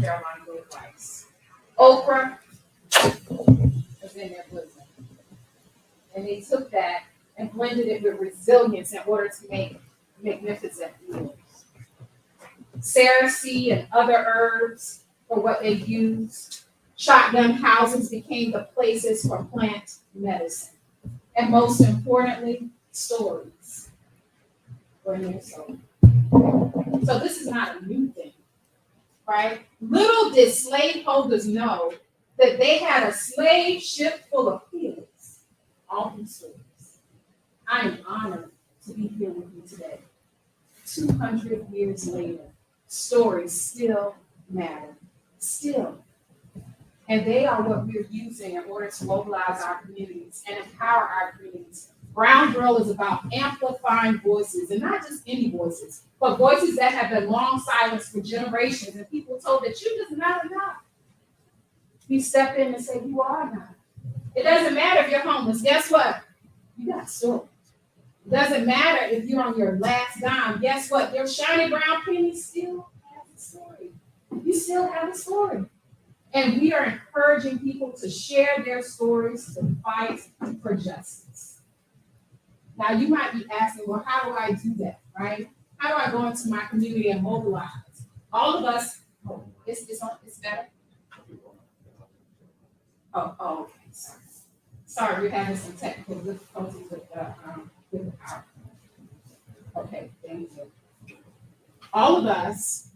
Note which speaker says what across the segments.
Speaker 1: Carolina great whites. Okra was in their bosom. And they took that and blended it with resilience in order to make magnificent meals. Cerasee and other herbs were what they used. Shotgun houses became the places for plant medicine. And most importantly, stories were in their soul. So this is not a new thing, right? Little did slaveholders know that they had a slave ship full of healers, all these stories. I am honored to be here with you today. 200 years later, stories still matter, still. And they are what we're using in order to mobilize our communities and empower our communities. Brown Girl is about amplifying voices, and not just any voices, but voices that have been long silenced for generations, and people told that you just not enough. We step in and say, you are enough. It doesn't matter if you're homeless. Guess what? You got a story. It doesn't matter if you're on your last dime. Guess what? Your shiny brown penny still has a story. You still have a story. And we are encouraging people to share their stories to fight for justice. Now, you might be asking, well, how do I do that, right? How do I go into my community and mobilize? All of us, it's better. Oh, okay, sorry. Sorry, we're having some technical difficulties with the power. Okay, thank you. All of us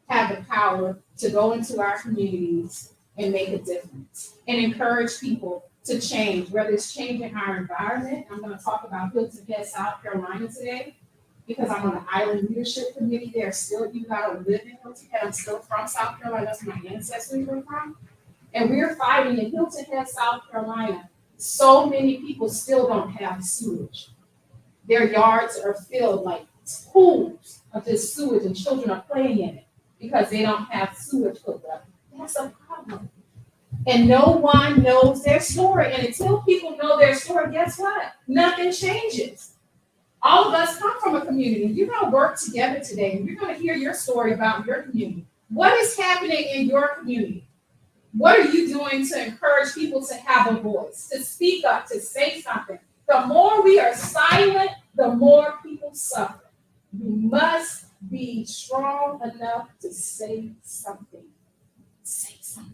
Speaker 1: have the power to go into our communities and make a difference and encourage people to change, whether it's changing our environment. I'm going to talk about Hilton Head, South Carolina today, because I'm on the Island Leadership Committee there. Still, you got to live in Hilton Head. I'm still from South Carolina. That's where my ancestors were from. And we're fighting in Hilton Head, South Carolina. So many people still don't have sewage. Their yards are filled like pools of this sewage, and children are playing in it because they don't have sewage hooked up. That's a problem. And no one knows their story. And until people know their story, guess what? Nothing changes. All of us come from a community. You're going to work together today. You're going to hear your story about your community. What is happening in your community? What are you doing to encourage people to have a voice, to speak up, to say something? The more we are silent, the more people suffer. You must be strong enough to say something. Say something.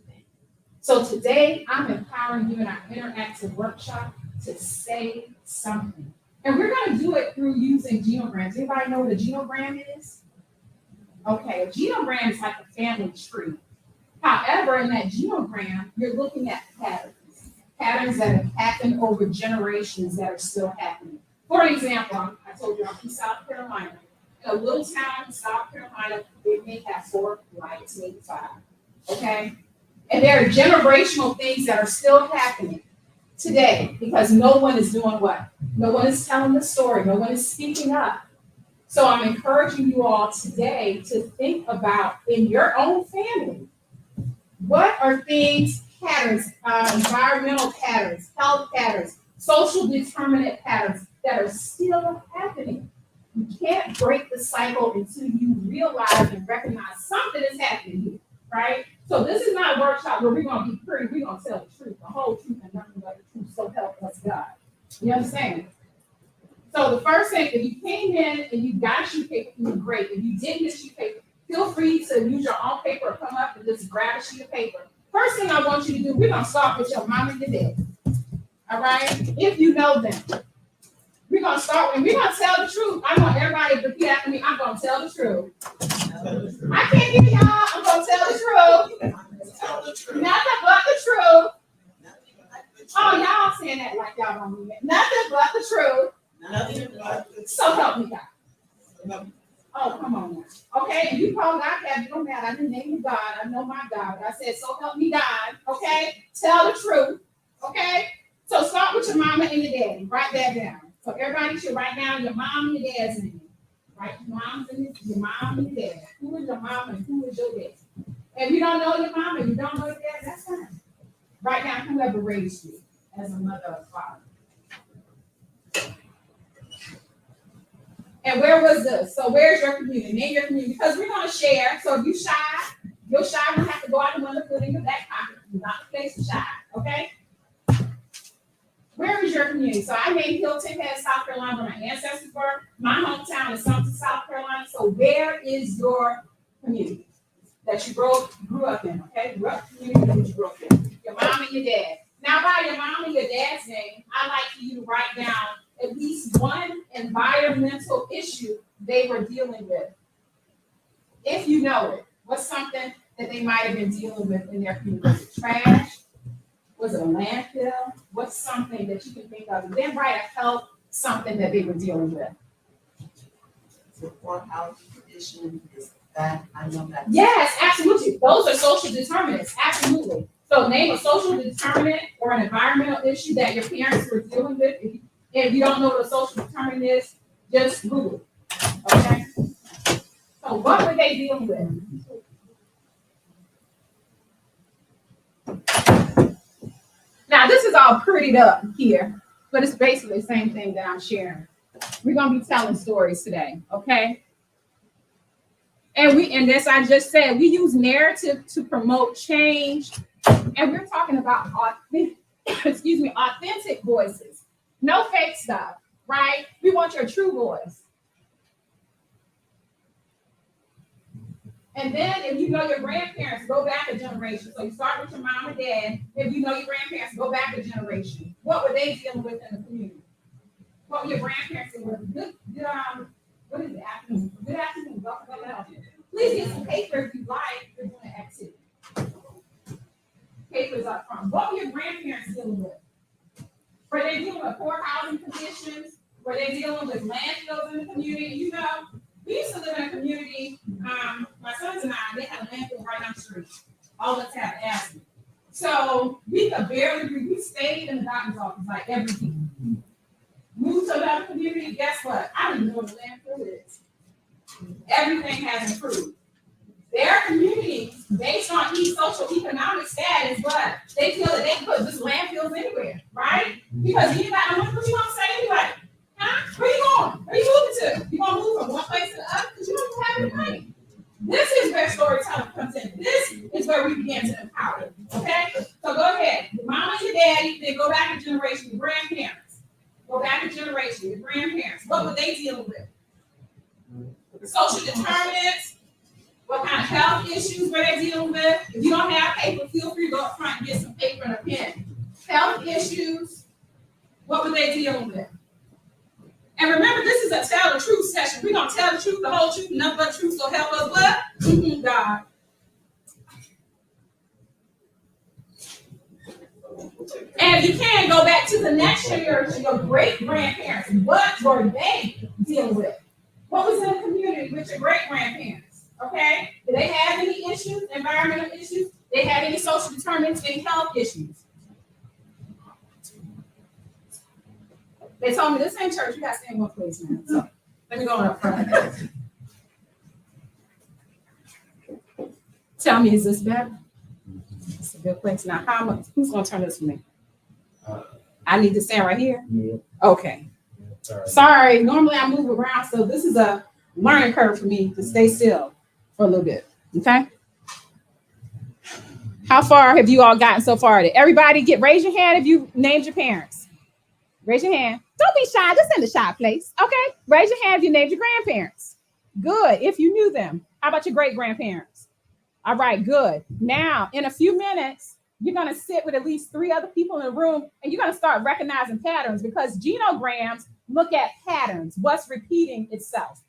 Speaker 1: So today, I'm empowering you in our interactive workshop to say something. And we're going to do it through using genograms. Anybody know what a genogram is? Okay, a genogram is like a family tree. However, in that genogram, you're looking at patterns that have happened over generations that are still happening. For example, I told you I'm from South Carolina. In a little town in South Carolina, they may have 4 lights, maybe 5. Okay? And there are generational things that are still happening today because no one is doing what? No one is telling the story. No one is speaking up. So I'm encouraging you all today to think about in your own family, what are things, patterns, environmental patterns, health patterns, social determinant patterns that are still happening? You can't break the cycle until you realize and recognize something is happening here, right? So this is not a workshop where we're going to be pretty. We're going to tell the truth, the whole truth, and nothing but the truth. So help us God. You understand? So the first thing, if you came in and you got a sheet of paper, great. If you didn't get a sheet of paper, feel free to use your own paper or come up and just grab a sheet of paper. First thing I want you to do, we're going to start with your mom and your dad. All right? If you know them. We're going to start with, we're going to tell the truth. I want everybody to repeat after me. I'm going to tell the truth. I can't hear y'all. I'm going to tell the truth. Nothing but the truth. Oh, y'all saying that like y'all don't mean it. Nothing but the truth. So help me God. Oh, come on now. Okay, and you call God, it don't matter. I didn't name you God. I know my God. But I said, so help me God. Okay, tell the truth. Okay, so start with your mama and your daddy. Write that down. So everybody should write down your mom and your dad's name. Right, your mom and your dad. Who is your mom and who is your dad? If you don't know your mom and you don't know your dad, that's fine. Write down whoever raised you as a mother or father. And where was this? So where's your community? Name your community. Because we're going to share. So if you shy, Your shy will have to go out the window, put in your back pocket, not the place to shy, okay? Where is your community? So I made Hilton Head, South Carolina, where my ancestors were. My hometown is Sumter, South Carolina. So where is your community that you grew up in? Okay, what community that you grew up in? Your mom and your dad. Now, by your mom and your dad's name, I like for you to write down at least one environmental issue they were dealing with. If you know it, what's something that they might have been dealing with in their community? Was it trash? Was it a landfill? What's something that you can think of? And then write a health something that they were dealing with.
Speaker 2: The poor housing condition is that, I know that.
Speaker 1: Yes, absolutely. Those are social determinants, absolutely. So name a social determinant or an environmental issue that your parents were dealing with. If you don't know what a social determinant is, just Google it, okay? So what were they dealing with? Now, this is all prettied up here, but it's basically the same thing that I'm sharing. We're going to be telling stories today, okay? And this I just said, we use narrative to promote change, and we're talking about authentic voices, no fake stuff, right? We want your true voice. And then if you know your grandparents, go back a generation. So you start with your mom and dad. If you know your grandparents, go back a generation. What were they dealing with in the community? What were your grandparents dealing with? What is it? Afternoon. Good afternoon. Welcome to the house. Please get some paper if you like. You're doing an activity. Papers up front. What were your grandparents dealing with? Were they dealing with poor housing conditions? Were they dealing with landfills in the community? You know, we used to live in a community, my sons and I, they had a landfill right down the street. All of us had asthma. So we could barely breathe. We stayed in the doctor's office like every week. Moved to another community, guess what? I don't even know what a landfill is. Everything has improved. Their communities, based on each social economic status, but they feel that they can put this landfills anywhere, right? Because you got what you want to say anyway? Huh? Where you going? Where you moving to? You gonna move from one place to the other because you don't have any money. This is where storytelling comes in. This is where we begin to empower. Okay? So go ahead. Your mama and your daddy, then go back a generation, your grandparents. Go back a generation, your grandparents. What were they dealing with? Social determinants. What kind of health issues were they dealing with? If you don't have paper, feel free to go up front and get some paper and a pen. Health issues. What were they dealing with? And remember, this is a tell the truth session. We're going to tell the truth, the whole truth, nothing but the truth. So help us what? God. And you can go back to the next generation, your great-grandparents. What were they dealing with? What was in the community with your great-grandparents? Okay? Did they have any issues, environmental issues? They had any social determinants, any health issues? They told me this ain't church, you got to stay in one place now. So let me go on up front. Tell me, is this better? It's a good place. Now, how much? Who's going to turn this for me? I need to stand right here?
Speaker 3: Yeah.
Speaker 1: Okay. Sorry, normally I move around, so this is a learning curve for me to stay still for a little bit. Okay? How far have you all gotten so far? Did everybody raise your hand if you named your parents? Raise your hand. Don't be shy. This ain't a shy place. Okay? Raise your hand if you named your grandparents. Good. If you knew them. How about your great-grandparents? All right, good. Now, in a few minutes, you're going to sit with at least 3 other people in the room, and you're going to start recognizing patterns because genograms look at patterns, what's repeating itself.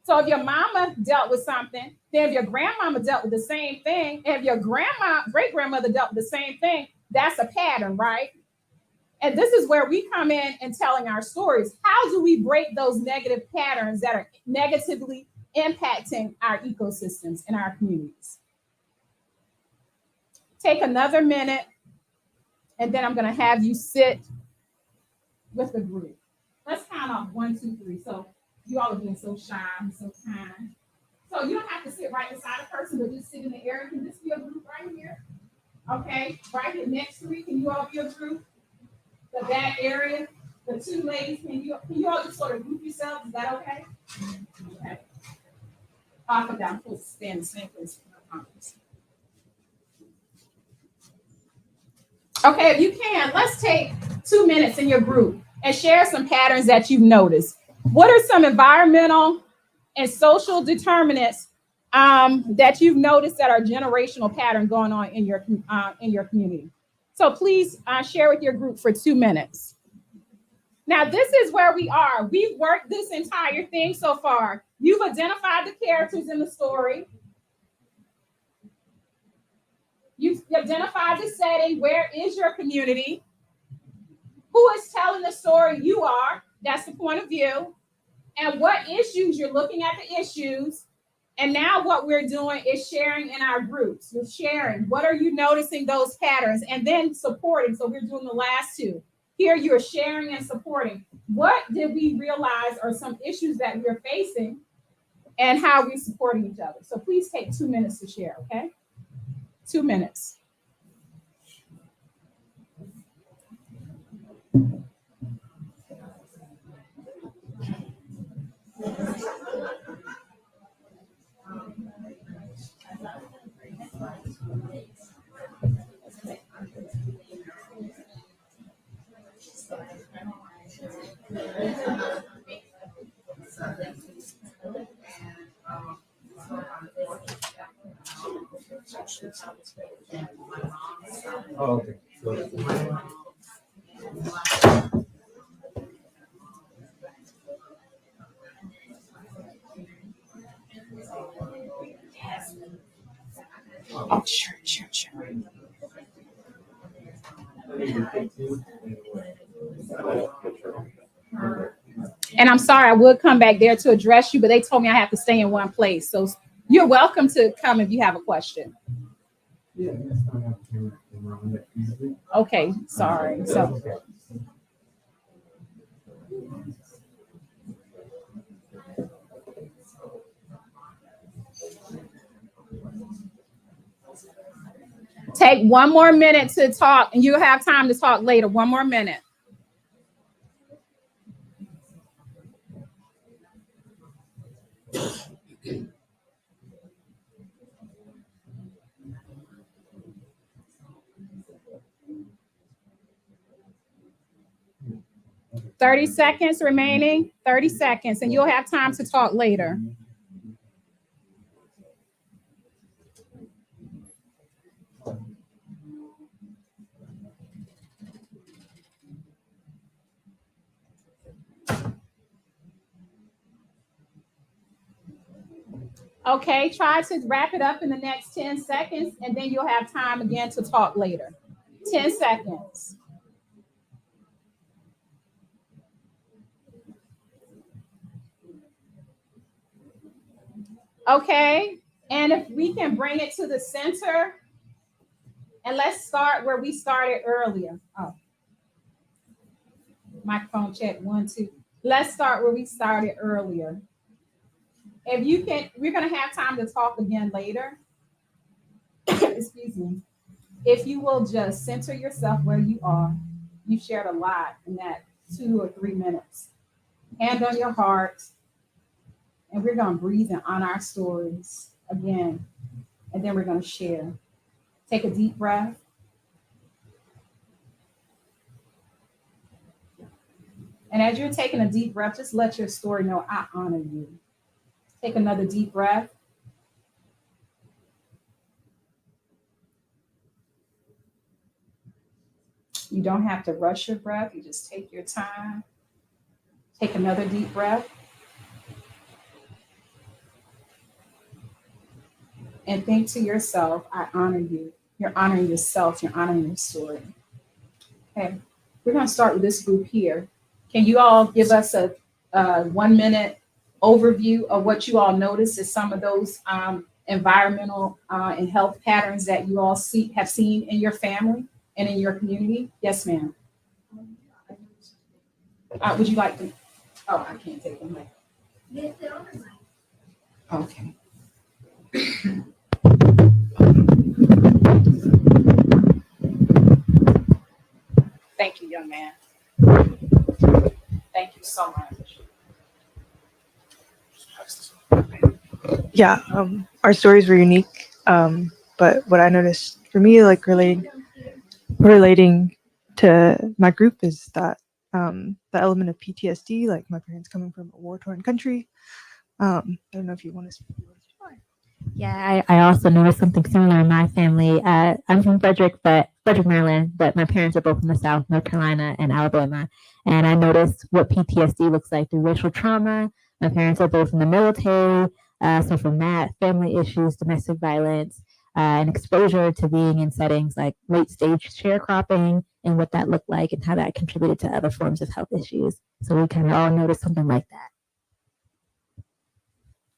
Speaker 1: So if your mama dealt with something, then if your grandmama dealt with the same thing, and if your great-grandmother dealt with the same thing, that's a pattern, right? And this is where we come in and telling our stories. How do we break those negative patterns that are negatively impacting our ecosystems and our communities? Take another minute, and then I'm going to have you sit with the group. Let's count off 1, 2, 3. So you all are being so shy and so kind. So you don't have to sit right beside a person, but just sit in the area. Can this be a group right here? Okay, right here next to me. Can you all be a group? The back area, the 2 ladies, can you all just sort of group yourselves? Is that okay? Okay. I forgot I'm supposed to stand the same place. Okay, if you can, let's take 2 minutes in your group and share some patterns that you've noticed. What are some environmental and social determinants that you've noticed that are generational pattern going on in your community? So please share with your group for 2 minutes. Now, this is where we are. We've worked this entire thing so far. You've identified the characters in the story. You've identified the setting. Where is your community? Who is telling the story? You are. That's the point of view. And what issues? You're looking at the issues. And now what we're doing is sharing in our groups. You're sharing. What are you noticing those patterns? And then supporting. So we're doing the last two. Here you're sharing and supporting. What did we realize are some issues that we're facing and how we're supporting each other? So please take 2 minutes to share, okay? 2 minutes.
Speaker 3: Oh, okay.
Speaker 1: Oh, sure. And I'm sorry, I would come back there to address you, but they told me I have to stay in one place. So you're welcome to come if you have a question.
Speaker 3: Yeah, next time I have a camera around it easily.
Speaker 1: Okay, sorry. So take 1 more minute to talk, and you'll have time to talk later. 1 more minute. "30 seconds remaining, 30 seconds, and you'll have time to talk later." Okay, try to wrap it up in the next 10 seconds, and then you'll have time again to talk later. 10 seconds. Okay, and if we can bring it to the center, and let's start where we started earlier. Oh, microphone check, 1, 2. Let's start where we started earlier. If you can, we're going to have time to talk again later. Excuse me. If you will just center yourself where you are, you shared a lot in that 2 or 3 minutes. Hand on your heart, and we're going to breathe in on our stories again, and then we're going to share. Take a deep breath. And as you're taking a deep breath, just let your story know, I honor you. Take another deep breath. You don't have to rush your breath. You just take your time. Take another deep breath. And think to yourself, I honor you. You're honoring yourself. You're honoring your story. Okay. We're going to start with this group here. Can you all give us a 1 minute overview of what you all noticed as some of those environmental and health patterns that you all have seen in your family and in your community? Yes, ma'am. Would you like to? Oh, I can't take them. Okay. Thank you, young man. Thank you so much.
Speaker 4: Yeah, our stories were unique. But what I noticed for me, like relating relating to my group is that the element of PTSD, like my parents coming from a war-torn country. I don't know if you want to speak.
Speaker 5: Yeah, I also noticed something similar in my family. I'm from Frederick, Maryland, but my parents are both from the South, North Carolina and Alabama. And I noticed what PTSD looks like through racial trauma. My parents are both in the military. So from that, family issues, domestic violence, and exposure to being in settings like late stage sharecropping and what that looked like and how that contributed to other forms of health issues. So we kind of all noticed something like that.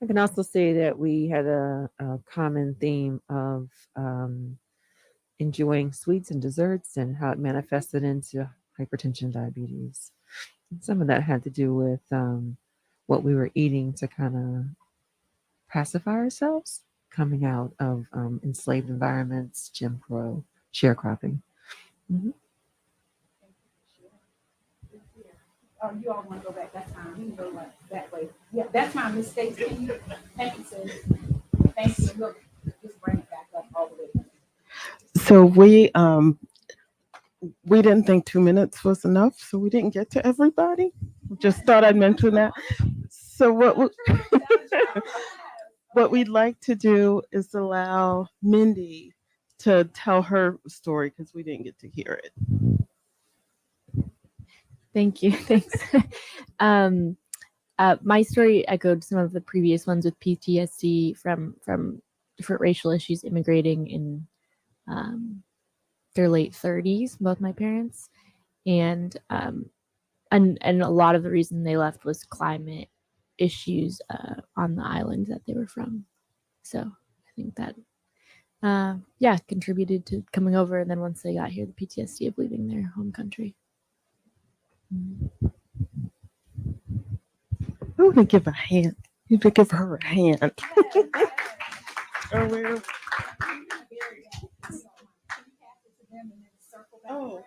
Speaker 6: I can also say that we had a common theme of enjoying sweets and desserts and how it manifested into hypertension and diabetes. And some of that had to do with what we were eating to kind of pacify ourselves coming out of enslaved environments, Jim Crow, sharecropping.
Speaker 1: Oh, you all want to go back? That's fine. We can go like that way. Yeah, that's my mistake. Thank you, sis. Thank you. Look, just bring it back up all the way.
Speaker 7: So we didn't think 2 minutes was enough, so we didn't get to everybody. Just thought I'd mention that. So what we'd like to do is allow Mindy to tell her story because we didn't get to hear it.
Speaker 8: Thank you. Thanks. My story echoed some of the previous ones with PTSD from different racial issues, immigrating in their late 30s, both my parents, and a lot of the reason they left was climate issues on the island that they were from. So I think that contributed to coming over, and then once they got here, the PTSD of leaving their home country.
Speaker 7: We would give a hand. You could give her a hand. Oh, well.
Speaker 1: Oh,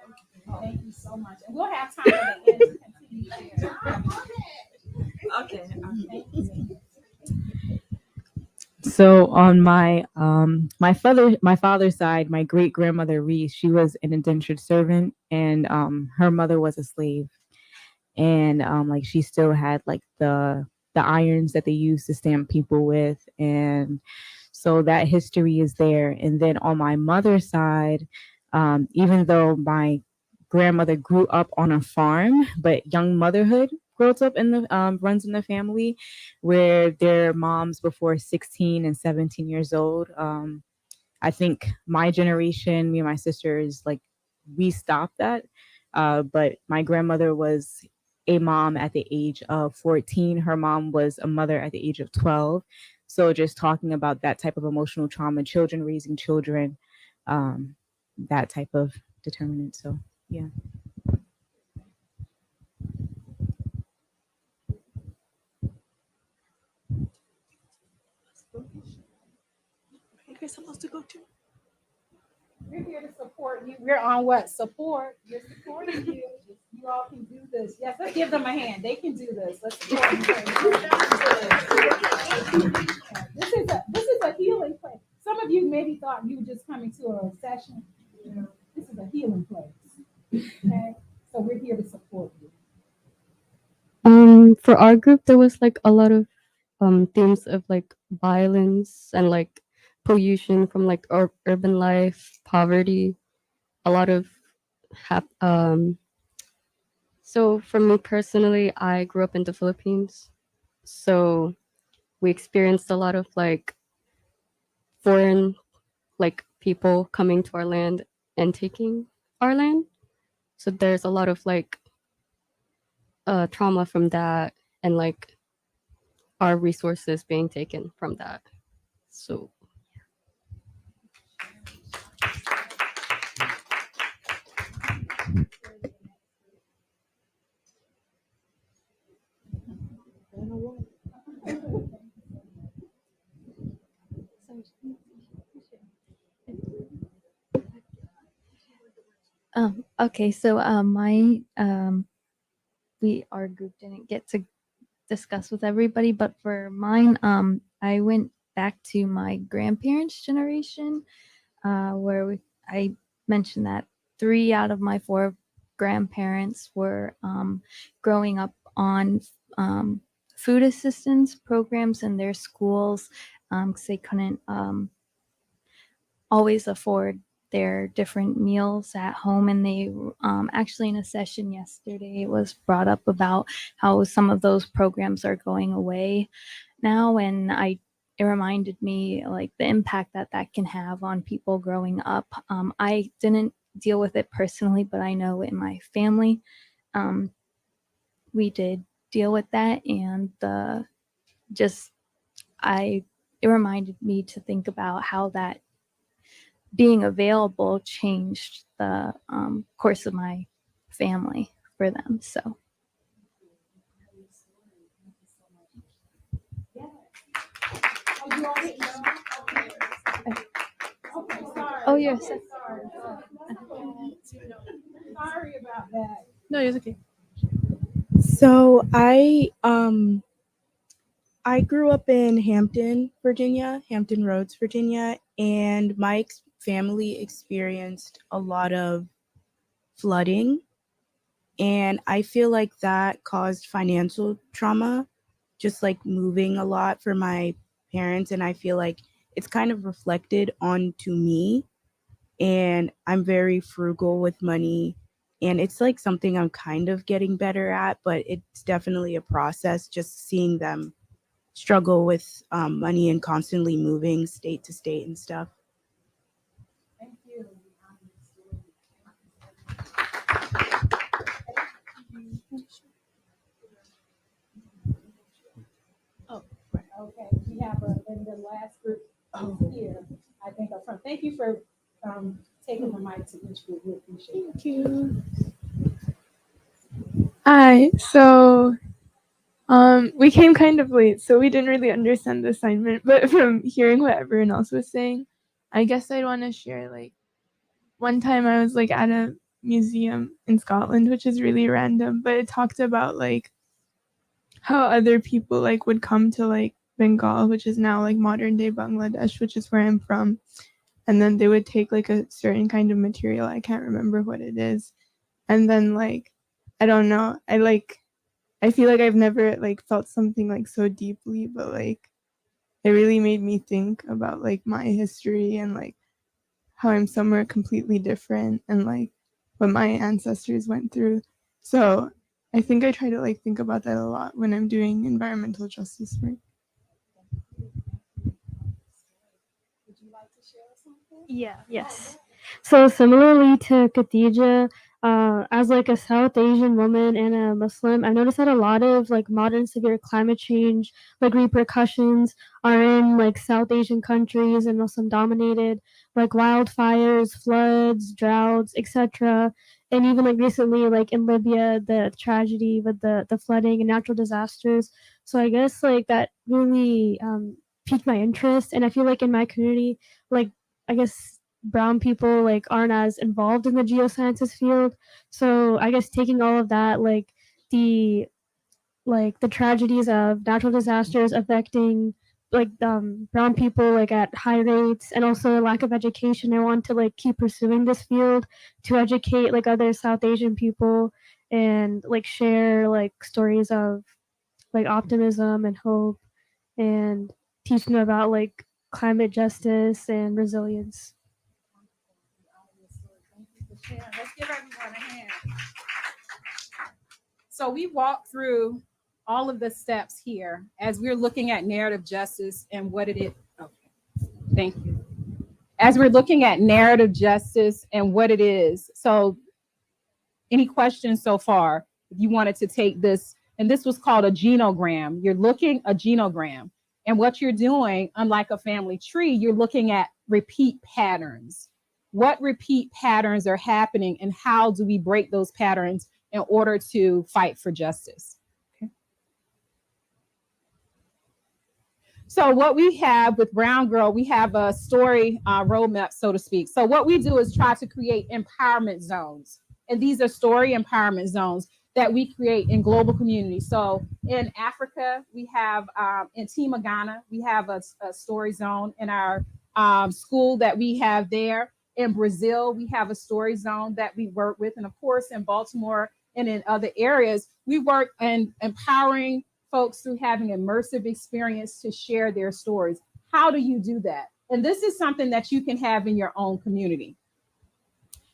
Speaker 1: thank you so much. And we'll have time at the end to continue sharing.
Speaker 2: Okay.
Speaker 9: So on my my father's side, my great grandmother Reese, she was an indentured servant, and her mother was a slave, and like she still had like the irons that they used to stamp people with, and so that history is there. And then on my mother's side, even though my grandmother grew up on a farm, but young motherhood grows up in the runs in the family, where their moms before 16 and 17 years old. I think my generation, me and my sisters, like we stopped that. But my grandmother was a mom at the age of 14. Her mom was a mother at the age of 12. So just talking about that type of emotional trauma, children raising children, that type of determinant. So yeah.
Speaker 4: You're supposed to go too.
Speaker 1: We're here to support you. We're on what? Support. We're supporting you. You all can do this. Yes, let's give them a hand. They can do this. Let's support them. This is a healing place. Some of you maybe thought you were just coming to a session. You know, this is a healing place. Okay, so we're here to support you.
Speaker 10: For our group, there was like a lot of themes of like violence and like pollution from like urban life, poverty, a lot of so for me personally, I grew up in the Philippines, so we experienced a lot of like foreign like people coming to our land and taking our land. So there's a lot of like trauma from that, and like our resources being taken from that. So
Speaker 8: Okay, so our group didn't get to discuss with everybody, but for mine, I went back to my grandparents' generation, where I mentioned that
Speaker 10: 3 out of my 4 grandparents were growing up on food assistance programs in their schools because they couldn't always afford their different meals at home. And they actually, in a session yesterday, it was brought up about how some of those programs are going away now. And it reminded me like the impact that that can have on people growing up. I didn't deal with it personally, but I know in my family, we did deal with that. And it reminded me to think about how that being available changed the course of my family for them. So. Oh, yes.
Speaker 1: Sorry about that.
Speaker 8: No, it's okay.
Speaker 11: So I grew up in Hampton, Virginia, Hampton Roads, Virginia, and my family experienced a lot of flooding, and I feel like that caused financial trauma, just like moving a lot for my parents, and I feel like it's kind of reflected onto me, and I'm very frugal with money, and it's like something I'm kind of getting better at, but it's definitely a process just seeing them struggle with money and constantly moving state to state and stuff.
Speaker 1: Thank you. Oh, right. Okay. We have in the last group here, I think up front. Thank you for taking the mic to each group. We appreciate it.
Speaker 12: Thank you. Hi. So we came kind of late, so we didn't really understand the assignment, but from hearing what everyone else was saying, I guess I'd want to share like one time I was like at a museum in Scotland, which is really random, but it talked about like how other people like would come to like Bengal, which is now like modern day Bangladesh, which is where I'm from. And then they would take like a certain kind of material, I can't remember what it is. And then like, I don't know, I feel like I've never like felt something like so deeply, but like it really made me think about like my history and like how I'm somewhere completely different and like what my ancestors went through. So I think I try to like think about that a lot when I'm doing environmental justice work.
Speaker 1: Would you like to share something?
Speaker 10: Yeah, yes. So similarly to Khadija, as like a South Asian woman and a Muslim, I've noticed that a lot of like modern severe climate change, like repercussions are in like South Asian countries and Muslim dominated, like wildfires, floods, droughts, etc. And even like recently, like in Libya, the tragedy with the flooding and natural disasters. So I guess like that really piqued my interest. And I feel like in my community, like I guess brown people like aren't as involved in the geosciences field. So I guess taking all of that, like the tragedies of natural disasters affecting like brown people like at high rates and also lack of education, I want to like keep pursuing this field to educate like other South Asian people and like share like stories of like optimism and hope and teach them about like climate justice and resilience.
Speaker 1: Let's give everyone a hand. So we walked through all of the steps here as we're looking at narrative justice and what it is. Okay, thank you. As we're looking at narrative justice and what it is. So any questions so far? If you wanted to take this, and this was called a genogram. You're looking a genogram. And what you're doing, unlike a family tree, you're looking at repeat patterns. What repeat patterns are happening and how do we break those patterns in order to fight for justice? Okay. So what we have with Brown Girl, we have a story roadmap, so to speak. So what we do is try to create empowerment zones. And these are story empowerment zones that we create in global communities. So in Africa, we have in Team Ghana, we have a story zone in our school that we have there. In Brazil, we have a story zone that we work with. And of course, in Baltimore and in other areas, we work in empowering folks through having immersive experience to share their stories. How do you do that? And this is something that you can have in your own community.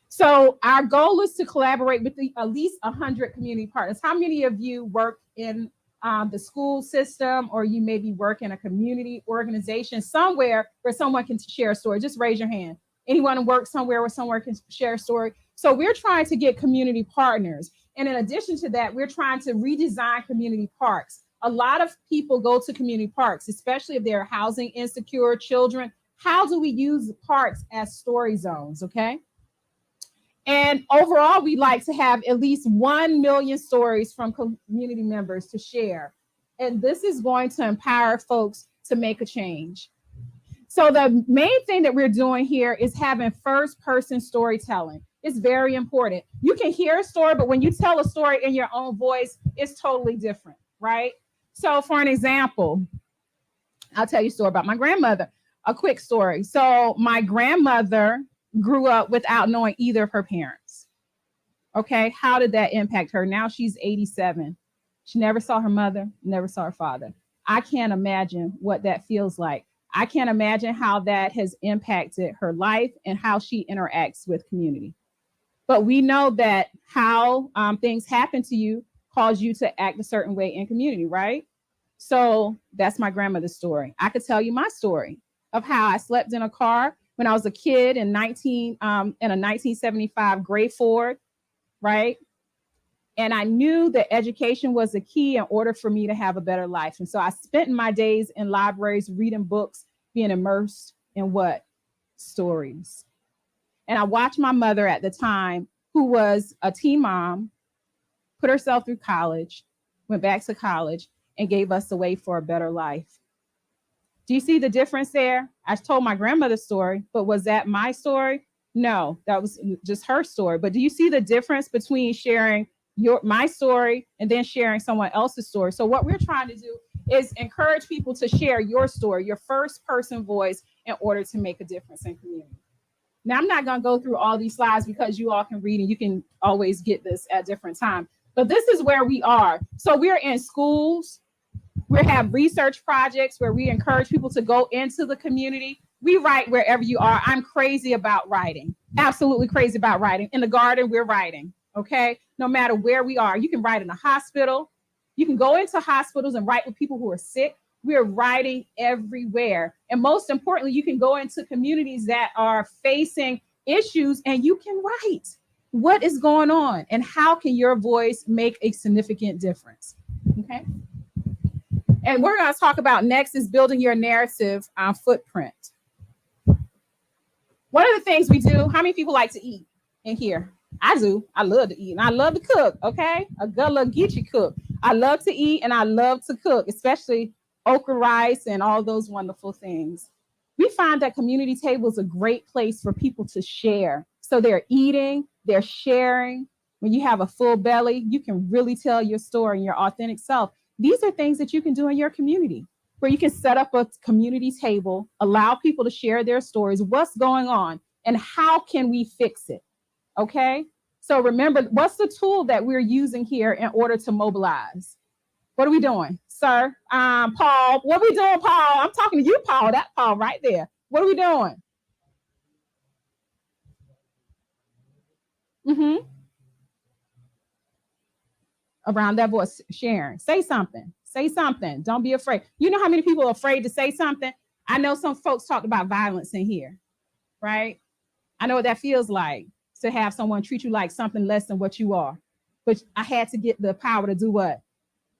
Speaker 1: So our goal is to collaborate with at least 100 community partners. How many of you work in the school system, or you maybe work in a community organization somewhere where someone can share a story? Just raise your hand. Anyone work somewhere where someone can share a story? So we're trying to get community partners. And in addition to that, we're trying to redesign community parks. A lot of people go to community parks, especially if they're housing insecure children. How do we use parks as story zones, okay? And overall, we'd like to have at least 1 million stories from community members to share. And this is going to empower folks to make a change. So the main thing that we're doing here is having first-person storytelling. It's very important. You can hear a story, but when you tell a story in your own voice, it's totally different, right? So for an example, I'll tell you a story about my grandmother, a quick story. So my grandmother grew up without knowing either of her parents. Okay, how did that impact her? Now she's 87. She never saw her mother, never saw her father. I can't imagine what that feels like. I can't imagine how that has impacted her life and how she interacts with community. But we know that how things happen to you cause you to act a certain way in community, right? So that's my grandmother's story. I could tell you my story of how I slept in a car when I was a kid in a 1975 gray Ford, right? And I knew that education was the key in order for me to have a better life. And so I spent my days in libraries, reading books, being immersed in what? Stories. And I watched my mother at the time, who was a teen mom, put herself through college, went back to college, and gave us the way for a better life. Do you see the difference there? I told my grandmother's story, but was that my story? No, that was just her story. But do you see the difference between sharing my story and then sharing someone else's story? So what we're trying to do is encourage people to share your story, your first person voice, in order to make a difference in community. Now, I'm not going to go through all these slides because you all can read and you can always get this at different times. But this is where we are. So we're in schools. We have research projects where we encourage people to go into the community. We write wherever you are. I'm crazy about writing. Absolutely crazy about writing. In the garden, we're writing. Okay? No matter where we are. You can write in a hospital. You can go into hospitals and write with people who are sick. We're writing everywhere. And most importantly, you can go into communities that are facing issues and you can write what is going on and how can your voice make a significant difference. Okay? And we're going to talk about next is building your narrative footprint. One of the things we do, how many people like to eat in here? I do. I love to eat and I love to cook. Okay? A gullah geechee cook. I love to eat and I love to cook, especially okra rice and all those wonderful things. We find that community table is a great place for people to share. So they're eating, they're sharing. When you have a full belly, you can really tell your story and your authentic self. These are things that you can do in your community, where you can set up a community table, allow people to share their stories, what's going on, and how can we fix it, okay? So remember, what's the tool that we're using here in order to mobilize? What are we doing, sir? Paul, what are we doing, Paul? I'm talking to you, Paul, that Paul right there. What are we doing? Around that voice, sharing. Say something. Say something. Don't be afraid. You know how many people are afraid to say something? I know some folks talked about violence in here, right? I know what that feels like, to have someone treat you like something less than what you are. But I had to get the power to do what?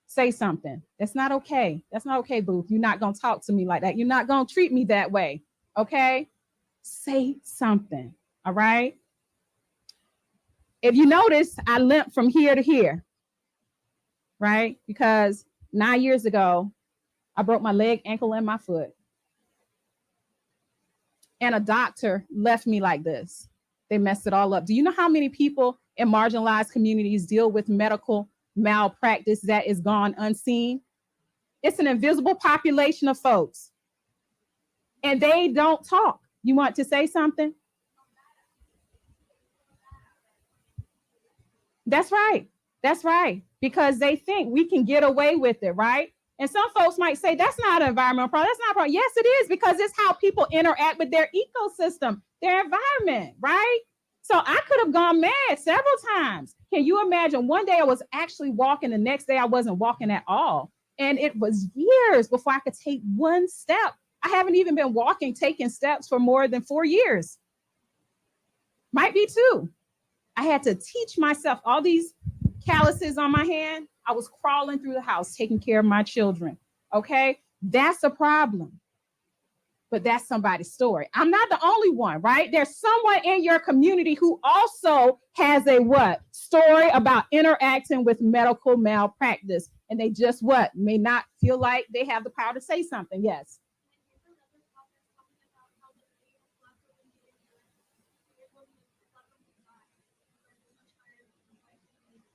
Speaker 1: Say something. That's not okay. That's not okay, Booth. You're not going to talk to me like that. You're not going to treat me that way. Okay? Say something. All right? If you notice, I limp from here to here. Right? Because 9 years ago, I broke my leg, ankle, and my foot. And a doctor left me like this. They messed it all up. Do you know how many people in marginalized communities deal with medical malpractice that is gone unseen? It's an invisible population of folks. And they don't talk. You want to say something? That's right. That's right. Because they think we can get away with it, right? And some folks might say that's not an environmental problem. That's not a problem. Yes, it is, because it's how people interact with their ecosystem, their environment, right? So I could have gone mad several times. Can you imagine? One day I was actually walking, the next day I wasn't walking at all. And it was years before I could take one step. I haven't even been walking, taking steps for more than 4 years. Might be 2. I had to teach myself all these calluses on my hand. I was crawling through the house, taking care of my children. Okay. That's a problem. But that's somebody's story. I'm not the only one, right? There's someone in your community who also has a what? Story about interacting with medical malpractice. And they just what? May not feel like they have the power to say something. Yes.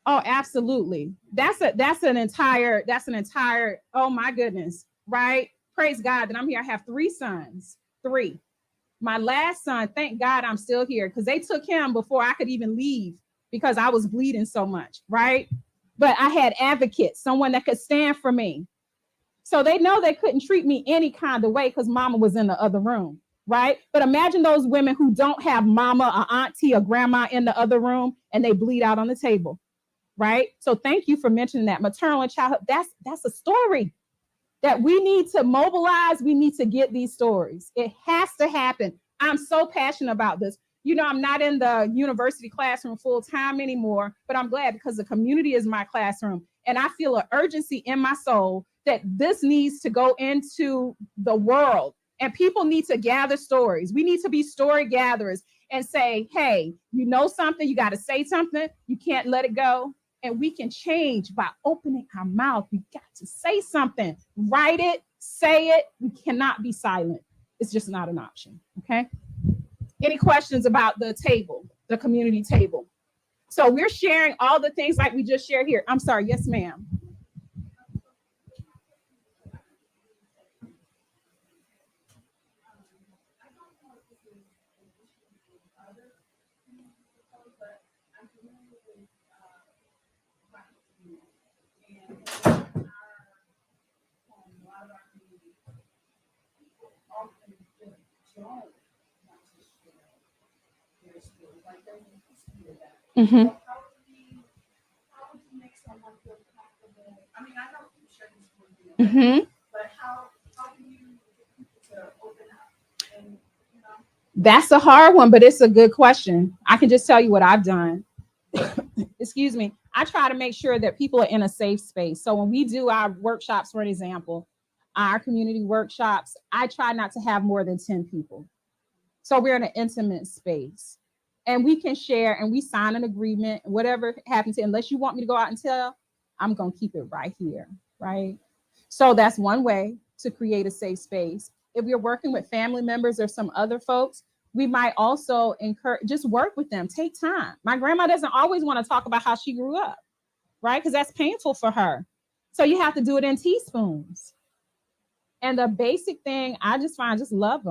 Speaker 1: Oh, absolutely. That's an entire, oh my goodness, right? Praise God that I'm here. I have 3 sons. 3. My last son, thank God I'm still here, because they took him before I could even leave because I was bleeding so much, right? But I had advocates, someone that could stand for me. So they know they couldn't treat me any kind of way because mama was in the other room, right? But imagine those women who don't have mama or auntie or grandma in the other room and they bleed out on the table. Right? So thank you for mentioning that. Maternal and childhood, that's a story that we need to mobilize. We need to get these stories. It has to happen. I'm so passionate about this. You know, I'm not in the university classroom full time anymore, but I'm glad because the community is my classroom. And I feel an urgency in my soul that this needs to go into the world, and people need to gather stories. We need to be story gatherers and say, hey, you know something, you got to say something. You can't let it go. And we can change by opening our mouth. We got to say something, write it, say it. We cannot be silent. It's just not an option. Okay. Any questions about the table, the community table? So we're sharing all the things like we just shared here. I'm sorry. Yes, ma'am. Mm-hmm. Mm-hmm. That's a hard one, but it's a good question. I can just tell you what I've done. Excuse me. I try to make sure that people are in a safe space. So when we do our workshops, for an example, our community workshops, I try not to have more than 10 people. So we're in an intimate space. And we can share and we sign an agreement, whatever happens, unless you want me to go out and tell, I'm going to keep it right here, right? So that's one way to create a safe space. If you're working with family members or some other folks, we might also encourage, just work with them, take time. My grandma doesn't always want to talk about how she grew up, right? Because that's painful for her. So you have to do it in teaspoons. And the basic thing I just find, just love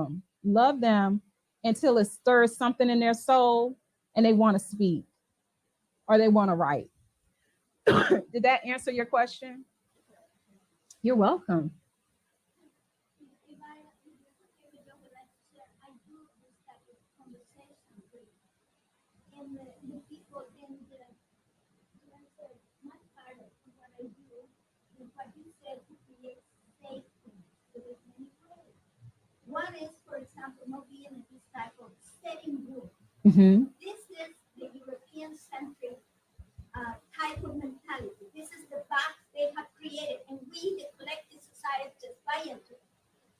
Speaker 1: them until it stirs something in their soul and they want to speak or they want to write. Did that answer your question? You're welcome.
Speaker 13: One is, for example, not being in this type of setting group.
Speaker 1: Mm-hmm.
Speaker 13: This is the European-centric type of mentality. This is the box they have created, and we, the collective society, just buy into it.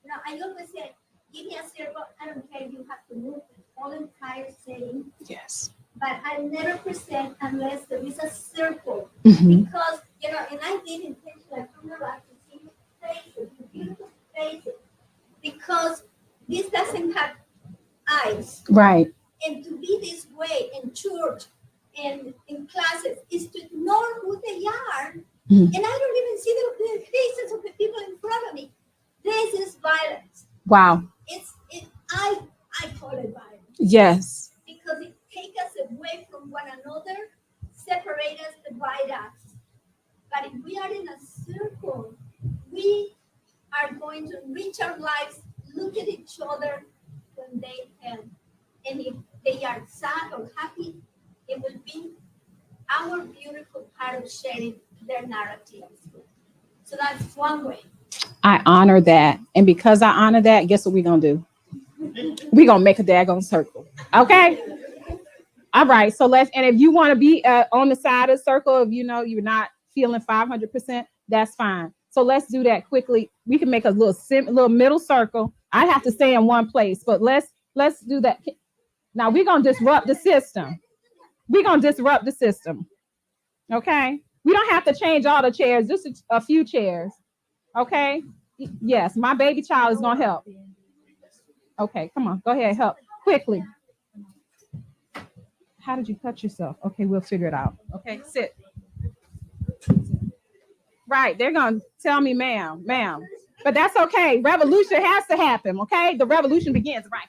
Speaker 13: You know, I always say, give me a circle. I don't care. You have to move the whole entire setting.
Speaker 1: Yes.
Speaker 13: But I never present unless there is a circle.
Speaker 1: Mm-hmm.
Speaker 13: Because, you know, and I did intentionally from the right to see faces, beautiful faces. Because this doesn't have eyes.
Speaker 1: Right.
Speaker 13: And to be this way in church and in classes is to ignore who they are. Mm-hmm. And I don't even see the faces of the people in front of me. This is violence.
Speaker 1: Wow.
Speaker 13: I call it violence.
Speaker 1: Yes.
Speaker 13: Because it takes us away from one another, separate us, divide us. But if we are in a circle, we are going to enrich our lives, look at each other when they can. And if they are sad or happy, it will be our beautiful part of sharing their narratives. So that's one way.
Speaker 1: I honor that. And because I honor that, guess what we're going to do? We're going to make a daggone circle. Okay? All right. So let's, and if you want to be on the side of the circle, if you know you're not feeling 500%, that's fine. So let's do that quickly. We can make a little middle circle. I have to stay in one place, but let's do that. Now we're going to disrupt the system. We're going to disrupt the system. Okay? We don't have to change all the chairs, just a few chairs. Okay? Yes, my baby child is going to help. Okay, come on. Go ahead, help. Quickly. How did you cut yourself? Okay, we'll figure it out. Okay, sit. Right, they're going to tell me, ma'am. But that's okay. Revolution has to happen, okay? The revolution begins right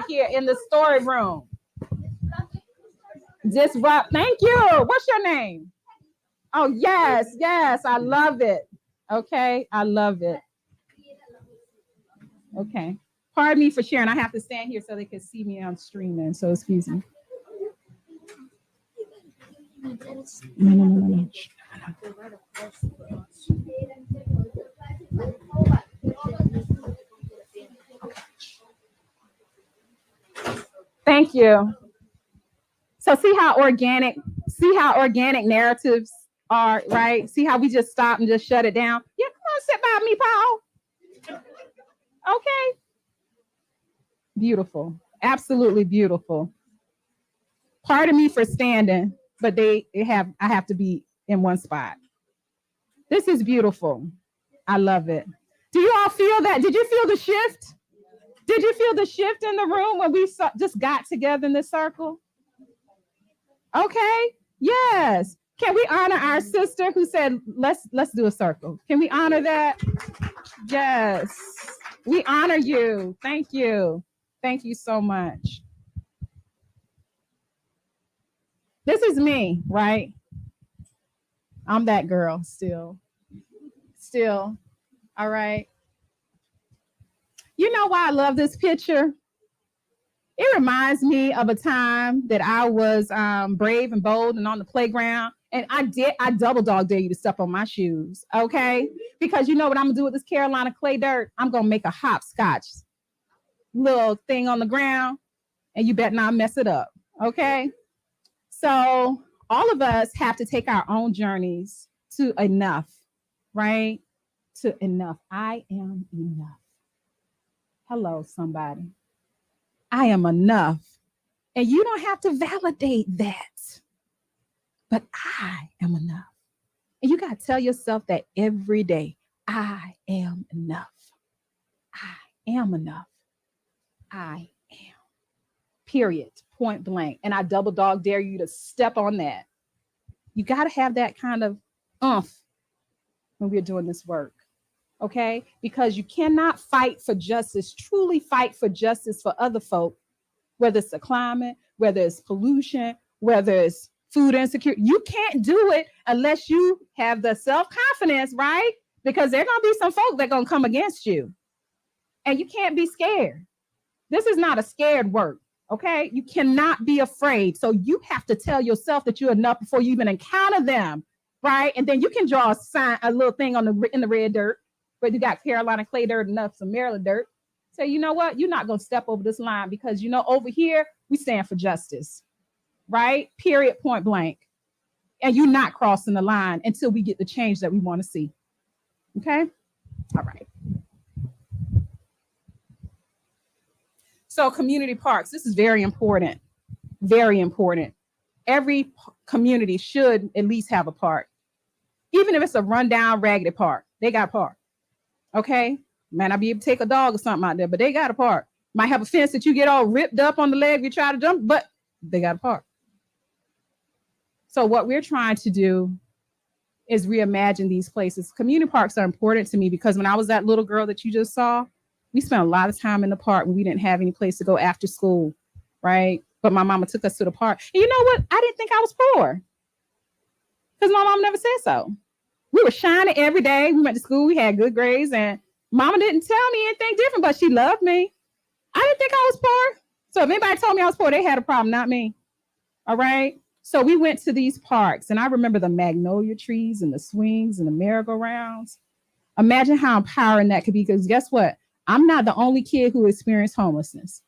Speaker 1: here in the story room. Disrupt. Thank you. What's your name? Oh, yes. I love it. Okay, I love it. Okay. Pardon me for sharing. I have to stand here so they can see me on streaming. So excuse me. No. Thank you. So see how organic narratives are, right? See how we just stop and just shut it down? Yeah, come on, sit by me, Paul. Okay. Beautiful. Absolutely beautiful. Pardon me for standing, but I have to be in one spot. This is beautiful. I love it. Do you all feel that? Did you feel the shift? Did you feel the shift in the room when we just got together in this circle? Okay. Yes. Can we honor our sister who said, let's do a circle? Can we honor that? Yes. We honor you. Thank you. Thank you so much. This is me, right? I'm that girl still. All right. You know why I love this picture? It reminds me of a time that I was brave and bold and on the playground. And I double dog dare you to step on my shoes, okay? Because you know what I'm gonna do with this Carolina clay dirt? I'm gonna make a hopscotch little thing on the ground, and you better not mess it up, okay? So all of us have to take our own journeys to enough, right? To enough. I am enough. Hello, somebody. I am enough. And you don't have to validate that. But I am enough. And you got to tell yourself that every day. I am enough. I am enough. I am. Period. Point blank. And I double dog dare you to step on that. You got to have that kind of oomph when we're doing this work. Okay? Because you cannot fight for justice, truly fight for justice for other folk, whether it's the climate, whether it's pollution, whether it's food insecurity. You can't do it unless you have the self-confidence, right? Because there are going to be some folk that are going to come against you. And you can't be scared. This is not a scared work, okay? You cannot be afraid. So you have to tell yourself that you're enough before you even encounter them, right? And then you can draw a sign, a little thing in the red dirt, where you got Carolina clay dirt enough, some Maryland dirt. Say, you know what? You're not going to step over this line because, you know, over here, we stand for justice, right? Period, point blank. And you're not crossing the line until we get the change that we want to see. Okay? All right. So community parks, this is very important. Very important. Every community should at least have a park. Even if it's a rundown, raggedy park, they got a park. Okay? Might not be able to take a dog or something out there, but they got a park. Might have a fence that you get all ripped up on the leg if you try to jump, but they got a park. So what we're trying to do is reimagine these places. Community parks are important to me because when I was that little girl that you just saw, we spent a lot of time in the park when we didn't have any place to go after school, right?
Speaker 14: but my mama took us to the park. And you know what? I didn't think I was poor because my mom never said so. We were shining every day. We went to school. We had good grades, and mama didn't tell me anything different, but she loved me. I didn't think I was poor. So if anybody told me I was poor, they had a problem, not me. All right. So we went to these parks, and I remember the magnolia trees and the swings and the merry-go-rounds. Imagine how empowering that could be, because guess what? I'm not the only kid who experienced homelessness.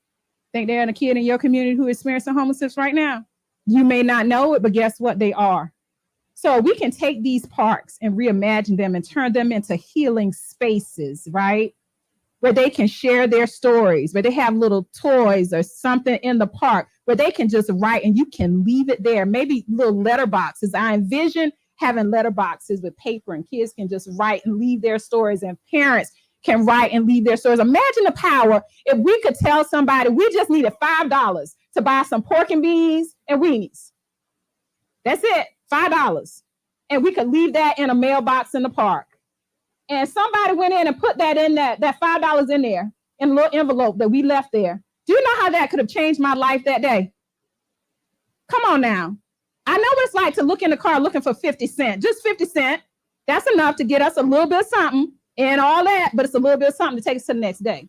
Speaker 14: Think there's a kid in your community who is experiencing homelessness right now? You may not know it, but guess what? They are. So we can take these parks and reimagine them and turn them into healing spaces, right? Where they can share their stories, where they have little toys or something in the park where they can just write and you can leave it there. Maybe little letter boxes. I envision having letter boxes with paper and kids can just write and leave their stories, and parents can write and leave their stories. Imagine the power if we could tell somebody we just needed $5 to buy some pork and beans and weenies. That's it, $5. And we could leave that in a mailbox in the park. And somebody went in and put that in that $5 in there in a little envelope that we left there. Do you know how that could have changed my life that day? Come on now. I know what it's like to look in the car looking for 50 cents, just 50 cents. That's enough to get us a little bit of something and all that, but it's a little bit of something to take us to the next day.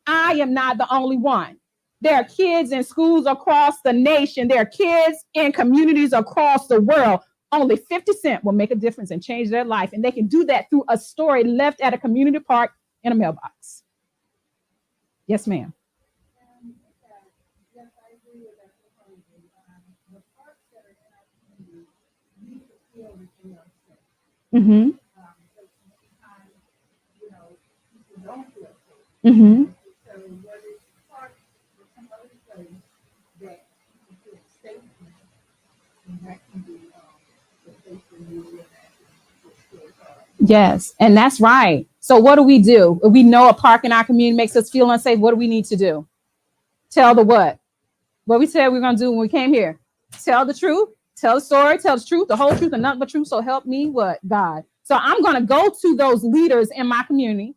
Speaker 14: I am not the only one. There are kids in schools across the nation. There are kids in communities across the world. Only 50 cents will make a difference and change their life. And they can do that through a story left at a community park in a mailbox. Yes, ma'am. Mm-hmm. Mm-hmm. Yes, and that's right. So what do? If we know a park in our community makes us feel unsafe, what do we need to do? Tell the what? What we said we we're going to do when we came here. Tell the truth, tell the story, tell the truth, the whole truth, and nothing but truth. So help me, what? God. So I'm going to go to those leaders in my community,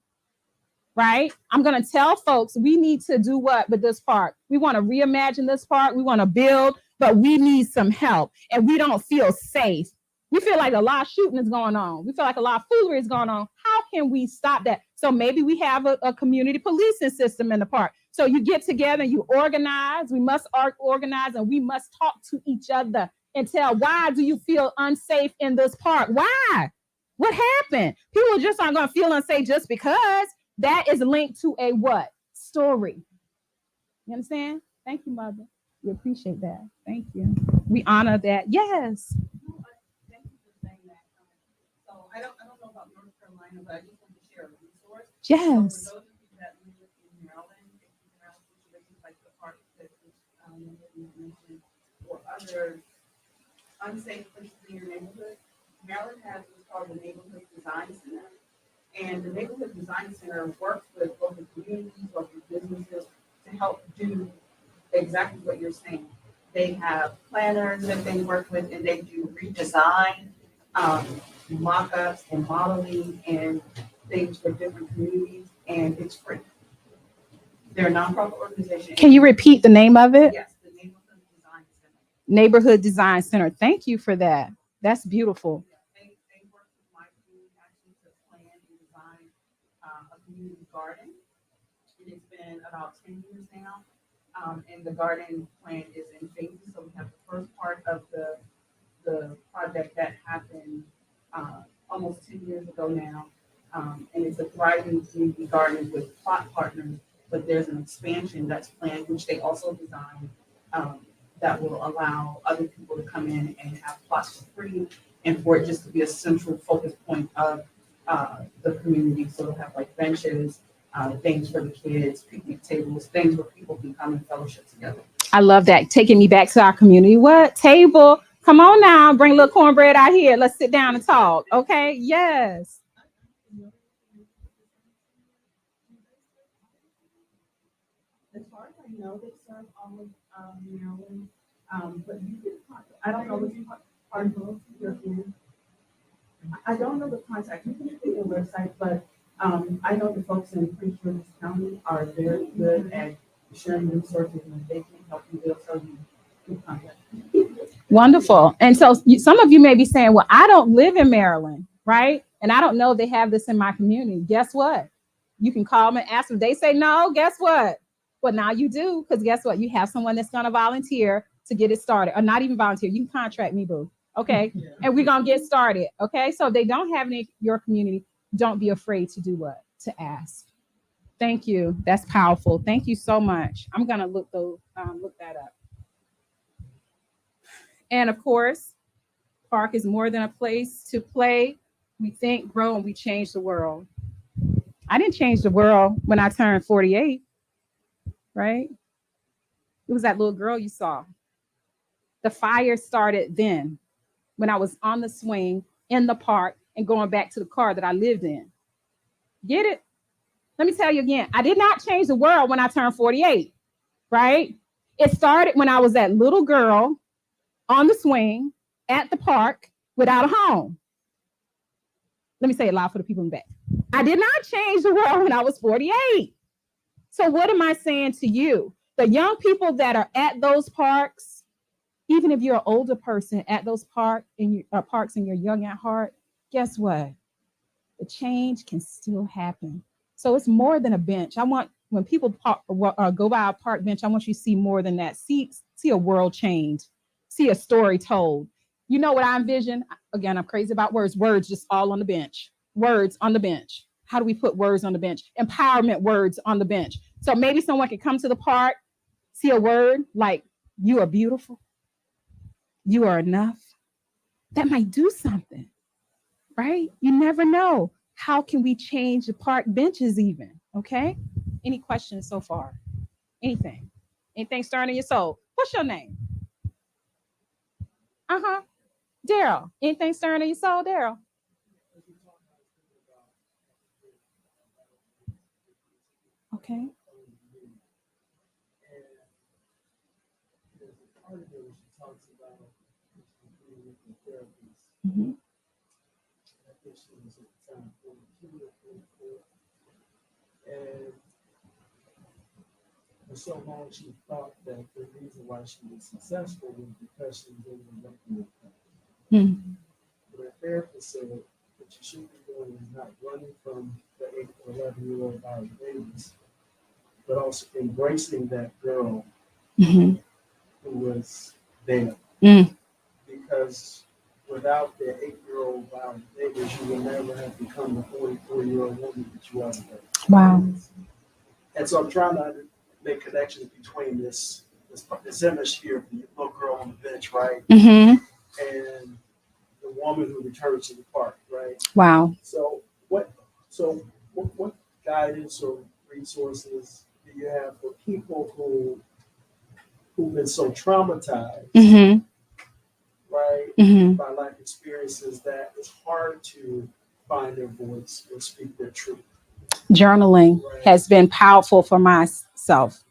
Speaker 14: right? I'm going to tell folks we need to do what with this park? We want to reimagine this park. We want to build, but we need some help, and we don't feel safe. We feel like a lot of shooting is going on. We feel like a lot of foolery is going on. How can we stop that? So maybe we have a community policing system in the park. So you get together and you organize. We must organize, and we must talk to each other and tell, why do you feel unsafe in this park? Why? What happened? People just aren't going to feel unsafe just because. That is linked to a what? Story. You understand? Thank you, Mother. We appreciate that. Thank you. We honor that. Yes.
Speaker 2: I don't know about North Carolina, but I just want to share a resource.
Speaker 14: Yes.
Speaker 2: So for those of you that live in Maryland, if you have situations like the park that you mentioned, or other unsafe places in your neighborhood, Maryland has what's called the Neighborhood Design Center. And the Neighborhood Design Center works with local communities, local businesses to help do exactly what you're saying. They have planners that they work with, and they do redesign, mock-ups and modeling and things for different communities, and it's free. They're a nonprofit organization.
Speaker 14: Can you repeat the name of it?
Speaker 2: Yes, the Neighborhood Design Center.
Speaker 14: Neighborhood Design Center. Thank you for that. That's beautiful.
Speaker 2: They work with my community actually to plan and design a community garden. And it's been about 10 years now. And the garden plan is in phases. So we have the first part of the project that happened almost 10 years ago now. And it's a thriving community garden with plot partners, but there's an expansion that's planned, which they also designed, that will allow other people to come in and have plots for free, and for it just to be a central focus point of the community. So they'll have like benches, things for the kids, picnic tables, things where people can come and fellowship together.
Speaker 14: I love that. Taking me back to our community. What? Table. Come on now. Bring a little cornbread out here. Let's sit down and talk. Okay. Yes.
Speaker 1: As far as I know, they serve all of Maryland. But you can, I don't know what you are both your in. I don't know the contact. You can look at your website, but I know the folks in Prince George's County are very good at sharing resources, and they can help you build. So so you contact.
Speaker 14: Wonderful. And so some of you may be saying, well, I don't live in Maryland, right? And I don't know they have this in my community. Guess what? You can call them and ask them. They say no, guess what? Well, now you do, because guess what? You have someone that's going to volunteer to get it started, or not even volunteer. You can contract me, boo. Okay. Yeah. And we're going to get started. Okay. So if they don't have any in your community, don't be afraid to do what? To ask. Thank you. That's powerful. Thank you so much. I'm going to look that up. And of course, park is more than a place to play. We think, grow, and we change the world. I didn't change the world when I turned 48, right? It was that little girl you saw. The fire started then when I was on the swing in the park and going back to the car that I lived in. Get it? Let me tell you again, I did not change the world when I turned 48, right? It started when I was that little girl on the swing at the park without a home. Let me say it loud for the people in the back. I did not change the world when I was 48. So what am I saying to you? The young people that are at those parks, even if you're an older person at those parks and you're young at heart, guess what? The change can still happen. So it's more than a bench. I want, when people go by a park bench, I want you to see more than that. See a world change. See a story told. You know what I envision? Again, I'm crazy about words. Words just all on the bench. Words on the bench. How do we put words on the bench? Empowerment words on the bench. So maybe someone can come to the park, see a word like, you are beautiful. You are enough. That might do something, right? You never know. How can we change the park benches even? Okay. Any questions so far? Anything? Anything stirring in your soul? What's your name? Daryl. Anything stirring in your soul, Daryl? Okay. Mm-hmm.
Speaker 3: And for so long, she thought that the reason why she was successful was because she was able to make the
Speaker 14: Mm-hmm.
Speaker 3: But her therapist said what you should be doing is not running from the 8 or 11-year-old Violet Davis, but also embracing that girl
Speaker 14: Mm-hmm.
Speaker 3: who was there.
Speaker 14: Mm.
Speaker 3: Because without the 8-year-old Violet Davis, you would never have become the 44-year-old woman that you are today.
Speaker 14: Wow.
Speaker 3: And so I'm trying to make connections between this image here of the little girl on the bench, right?
Speaker 14: Mm-hmm.
Speaker 3: And the woman who returns to the park, right?
Speaker 14: Wow.
Speaker 3: So what guidance or resources do you have for people who've been so traumatized,
Speaker 14: Mm-hmm.
Speaker 3: right,
Speaker 14: Mm-hmm.
Speaker 3: by life experiences that it's hard to find their voice or speak their truth?
Speaker 14: Journaling
Speaker 3: Right.
Speaker 14: has been powerful for myself.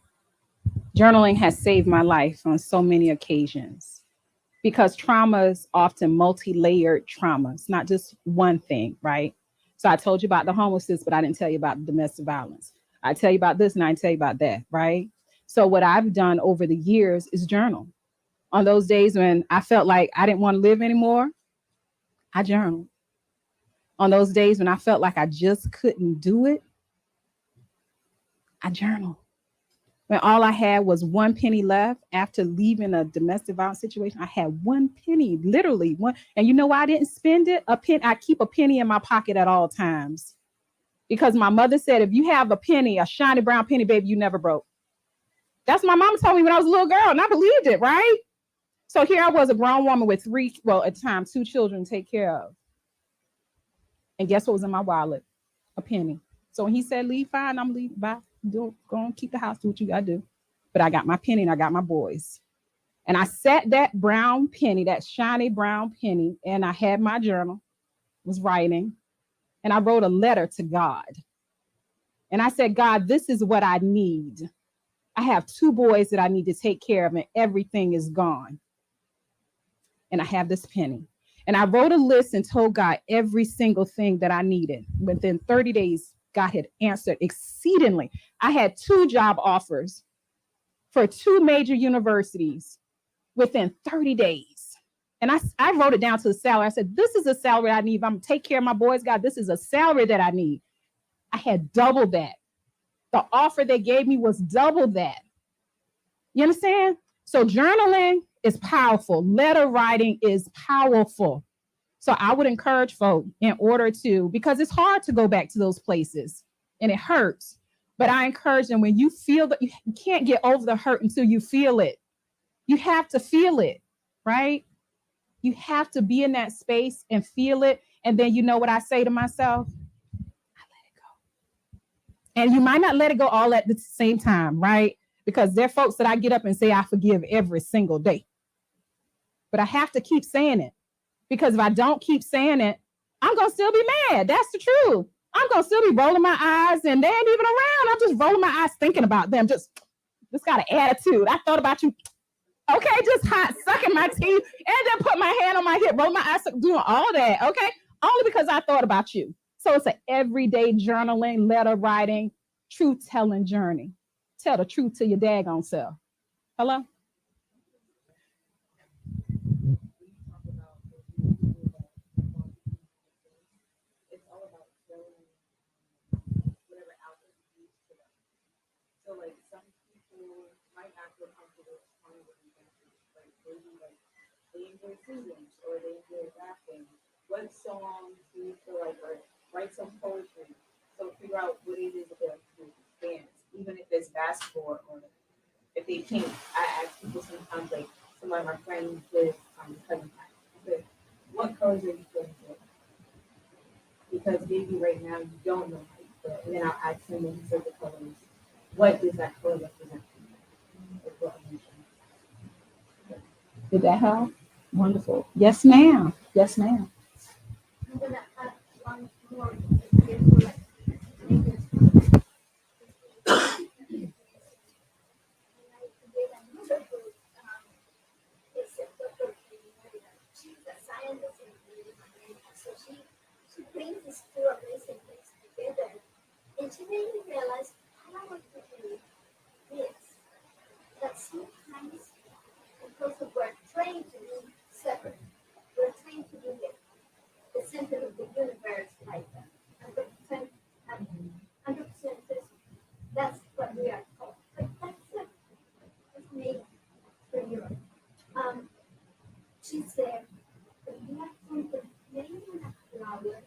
Speaker 14: Journaling has saved my life on so many occasions because trauma is often multi-layered trauma. It's not just one thing, right? So I told you about the homelessness, but I didn't tell you about the domestic violence. I tell you about this and I tell you about that, right? So what I've done over the years is journal. On those days when I felt like I didn't want to live anymore, I journaled. On those days when I felt like I just couldn't do it, I journaled. When all I had was 1 penny left after leaving a domestic violence situation, I had 1 penny, literally one. And you know why I didn't spend it? I keep a penny in my pocket at all times. Because my mother said, if you have a penny, a shiny brown penny, baby, you never broke. That's what my mom told me when I was a little girl, and I believed it, right? So here I was, a grown woman with at the time, 2 children to take care of. And guess what was in my wallet? A penny. So when he said, leave, fine, I'm leaving, bye. Go and keep the house, do what you gotta do. But I got my penny and I got my boys. And I set that brown penny, that shiny brown penny, and I had my journal, was writing, and I wrote a letter to God. And I said, God, this is what I need. I have 2 boys that I need to take care of, and everything is gone. And I have this penny. And I wrote a list and told God every single thing that I needed. Within 30 days, God had answered exceedingly. I had 2 job offers for 2 major universities within 30 days. And I wrote it down to the salary. I said, this is a salary I need. If I'm going to take care of my boys, God, this is a salary that I need. I had double that. The offer they gave me was double that. You understand? So journaling is powerful. Letter writing is powerful. So I would encourage folks in order to, because it's hard to go back to those places and it hurts. But I encourage them, when you feel that, you can't get over the hurt until you feel it. You have to feel it, right? You have to be in that space and feel it. And then you know what I say to myself? I let it go. And you might not let it go all at the same time, right? Because there are folks that I get up and say, I forgive every single day. But I have to keep saying it. Because if I don't keep saying it, I'm going to still be mad. That's the truth. I'm going to still be rolling my eyes and they ain't even around. I'm just rolling my eyes thinking about them. Just got an attitude. I thought about you. Okay, just hot, sucking my teeth and then put my hand on my hip, roll my eyes, doing all that. Okay, only because I thought about you. So it's an everyday journaling, letter writing, truth telling journey. Tell the truth to your daggone self. Hello?
Speaker 2: So like some people might not feel comfortable responding with intentions, like maybe like they enjoy singing or they enjoy rapping. What songs do you feel like, or write some poetry? So figure out what it is that they like to do, dance, even if it's basketball or if they paint. I ask people sometimes, like some of my friends with cousin time, what colors are you feeling today? Because maybe right now you don't know how you feel, and then I'll ask them when he says the colors. What does that color represent?
Speaker 14: Did that help? Wonderful. Yes, ma'am. Yes, ma'am.
Speaker 13: I'm gonna add one more. She's a scientist in America, so she brings these two amazing things together, and she made me realize how to do this. That sometimes, because we're trained to be separate, we're trained to be the center of the universe, like 100%, 100%. That's what we are called. But that's it. It's made for you. She said, when you have something made in a flower,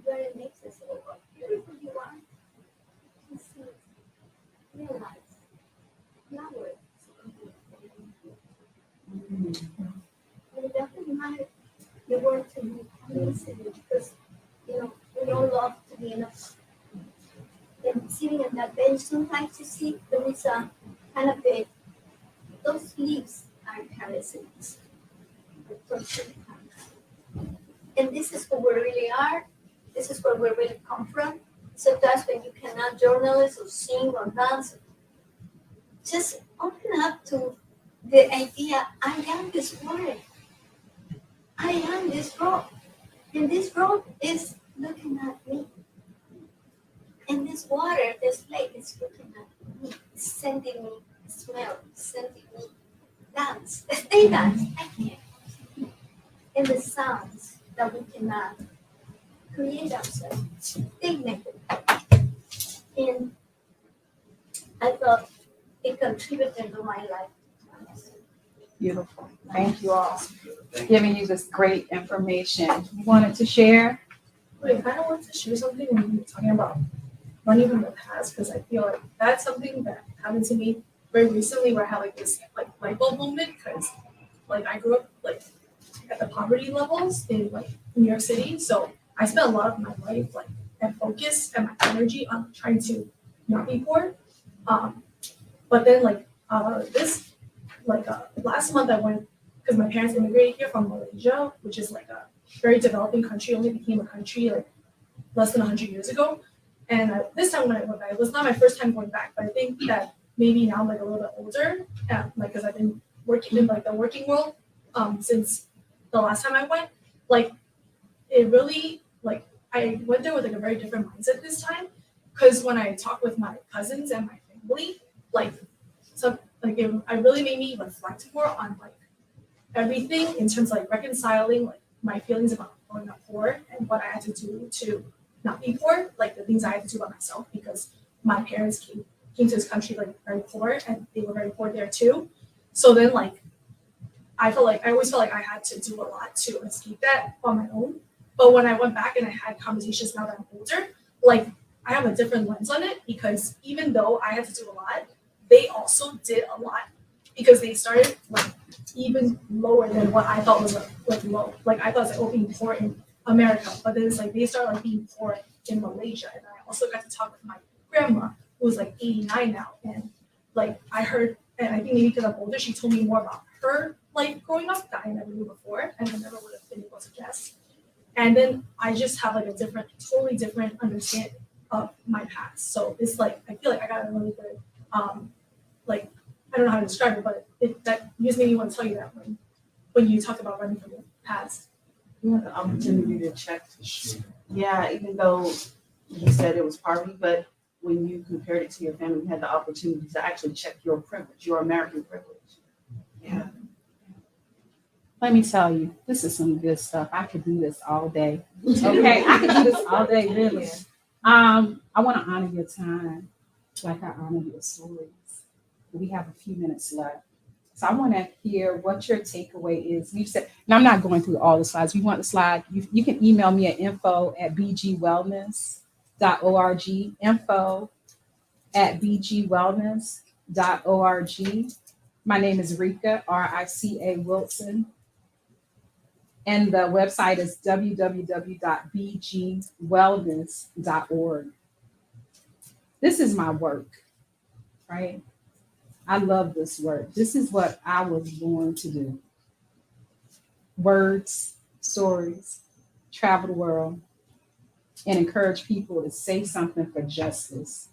Speaker 13: where it makes us all how beautiful you are, she says, realize, flowers. And it doesn't matter the word to be amazing, because, you know, we all love to be in a, and sitting on that bench, sometimes you see there is a kind of a, those leaves are parasites. And this is who we really are. This is where we really come from. Sometimes when you cannot journalist or sing or dance, just open up to the idea, I am this water. I am this rock. And this rock is looking at me. And this water, this lake is looking at me, sending me smell, sending me dance. They dance, I can't. And the sounds that we cannot create ourselves, they make it. And I thought it contributed to my life.
Speaker 1: Beautiful. Thank you all for giving you this great information. You wanted to share?
Speaker 15: I kind of want to share something when we were talking about running from the past, because I feel like that's something that happened to me very recently, where I had like this like light bulb moment, because like I grew up like at the poverty levels in like New York City, so I spent a lot of my life like and focus and my energy on trying to not be poor. But then like this like last month I went, because my parents immigrated here from Malaysia, which is like a very developing country, only became a country like less than 100 years ago. And this time when I went back, it was not my first time going back, but I think that maybe now I'm like a little bit older, like because I've been working in like the working world since the last time I went. Like it really like I went there with like a very different mindset this time, because when I talk with my cousins and my family, like it really made me reflect more on like everything in terms of like reconciling like my feelings about growing up poor and what I had to do to not be poor, like the things I had to do by myself because my parents came to this country like very poor and they were very poor there too. So then like I always felt like I had to do a lot to escape that on my own. But when I went back and I had conversations now that I'm older, like I have a different lens on it because even though I had to do a lot, they also did a lot because they started like even lower than what I thought was like low. Like I thought it was like being poor in America, but then it's like they started like being poor in Malaysia. And I also got to talk with my grandma who's like 89 now. And like I heard, and I think maybe because I'm older, she told me more about her life growing up that I never knew before and I never would have been able to guess. And then I just have like a totally different understanding of my past. So it's like I feel like I got a really good like I don't know how to describe it, but that just made me want to tell you that when you talked about running from the past.
Speaker 16: You had the opportunity to check. Yeah, even though you said it was poverty, but when you compared it to your family, you had the opportunity to actually check your privilege, your American privilege. Yeah.
Speaker 1: Let me tell you, this is some good stuff. I could do this all day. Okay, I could do this all day, really. I want to honor your time, like I honor your stories. We have a few minutes left. So I want to hear what your takeaway is. You said, and I'm not going through all the slides. If you want the slide, you can email me at info@bgwellness.org, info@bgwellness.org. My name is Rika, R-I-C-A Wilson. And the website is www.bgwellness.org. This is my work, right? I love this work. This is what I was born to do. Words, stories, travel the world, and encourage people to say something for justice.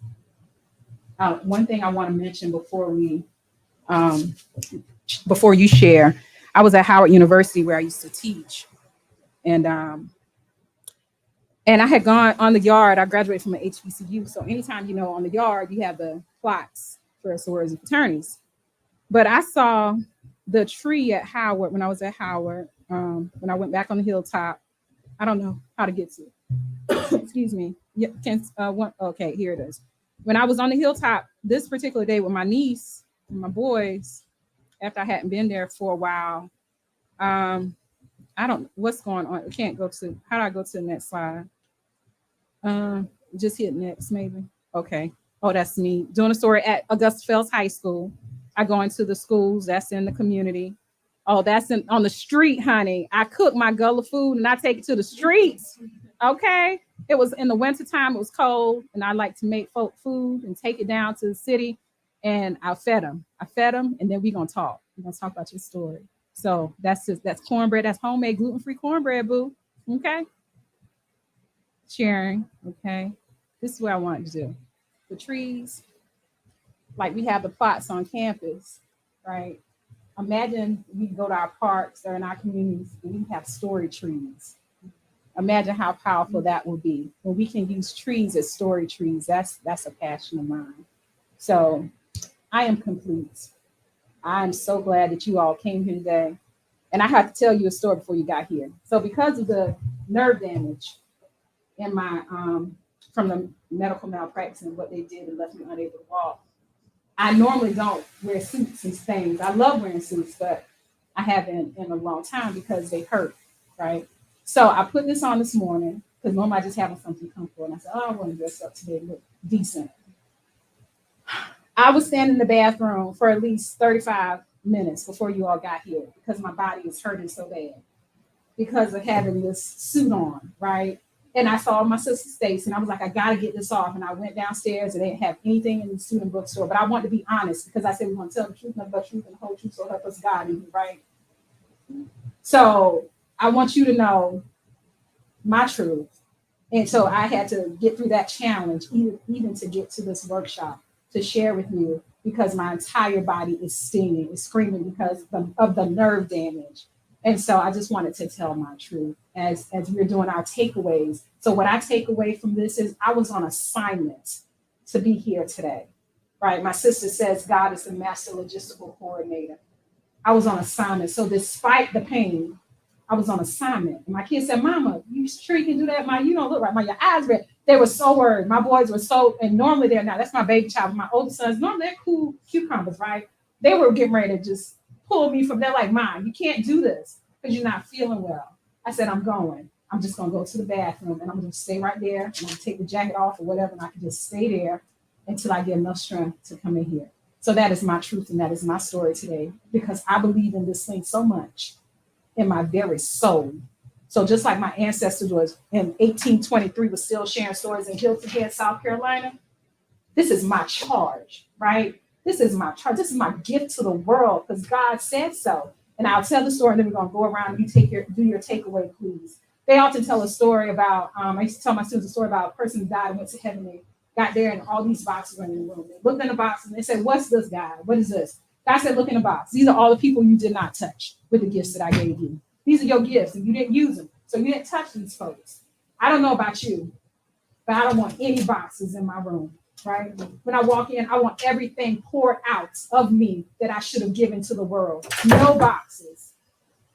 Speaker 1: One thing I want to mention before you share, I was at Howard University where I used to teach. And I had gone on the yard. I graduated from an HBCU. So anytime, on the yard, you have the plots for sororities and fraternities. But I saw the tree at Howard when I was at Howard, when I went back on the hilltop. I don't know how to get to it. Excuse me. Yeah, okay, here it is. When I was on the hilltop this particular day with my niece and my boys, after I hadn't been there for a while, I don't know what's going on. I can't go to, how do I go to the next slide? Just hit next, maybe. Okay. Oh, that's me doing a story at Augusta Fells High School. I go into the schools that's in the community. Oh, that's on the street, honey. I cook my gullah food and I take it to the streets. Okay. It was in the wintertime, it was cold, and I like to make folk food and take it down to the city, and I fed them, and then we're gonna talk. We're gonna talk about your story. So that's cornbread, that's homemade gluten-free cornbread, boo. Okay. Sharing, okay. This is what I wanted to do. The trees, like we have the plots on campus, right? Imagine we go to our parks or in our communities and we have story trees. Imagine how powerful that will be when we can use trees as story trees. That's a passion of mine. So I am complete. I'm so glad that you all came here today. And I have to tell you a story before you got here. So because of the nerve damage in my from the medical malpractice and what they did and left me unable to walk, I normally don't wear suits and things. I love wearing suits, but I haven't in a long time because they hurt, right? So I put this on this morning because normally I just have something comfortable. And I said, I want to dress up today and look decent. I was standing in the bathroom for at least 35 minutes before you all got here because my body is hurting so bad because of having this suit on, right? And I saw my sister Stacy, and I was like, I got to get this off. And I went downstairs, and they didn't have anything in the student bookstore. But I wanted to be honest because I said we want to tell the truth, nothing but the truth, and the whole truth, so help us God, right? So I want you to know my truth. And so I had to get through that challenge, even to get to this workshop, to share with you, because my entire body is stinging, is screaming because of the nerve damage. And so I just wanted to tell my truth as we're doing our takeaways. So what I take away from this is I was on assignment to be here today. right? My sister says God is the master logistical coordinator. I was on assignment. So despite the pain, I was on assignment. And my kids said, Mama, you sure you can do that? You don't look right. Your eyes red. They were so worried. My boys were so, and normally they're not. That's my baby child. My older sons, normally they're cool cucumbers, right? They were getting ready to just pull me from there like, Mom, you can't do this because you're not feeling well. I said, I'm going. I'm just going to go to the bathroom and I'm going to stay right there. I'm going to take the jacket off or whatever. And I can just stay there until I get enough strength to come in here. So that is my truth and that is my story today because I believe in this thing so much in my very soul. So just like my ancestors was in 1823 was still sharing stories in Hilton Head, South Carolina, this is my charge, right? This is my charge. This is my gift to the world because God said so. And I'll tell the story and then we're going to go around and you do your takeaway, please. They often tell a story about, I used to tell my students a story about a person who died and went to heaven. They got there and all these boxes were in the room. They looked in the box and they said, what's this, God? What is this? God said, look in the box. These are all the people you did not touch with the gifts that I gave you. These are your gifts and you didn't use them. So you didn't touch these folks. I don't know about you, but I don't want any boxes in my room, right? When I walk in, I want everything poured out of me that I should have given to the world. No boxes.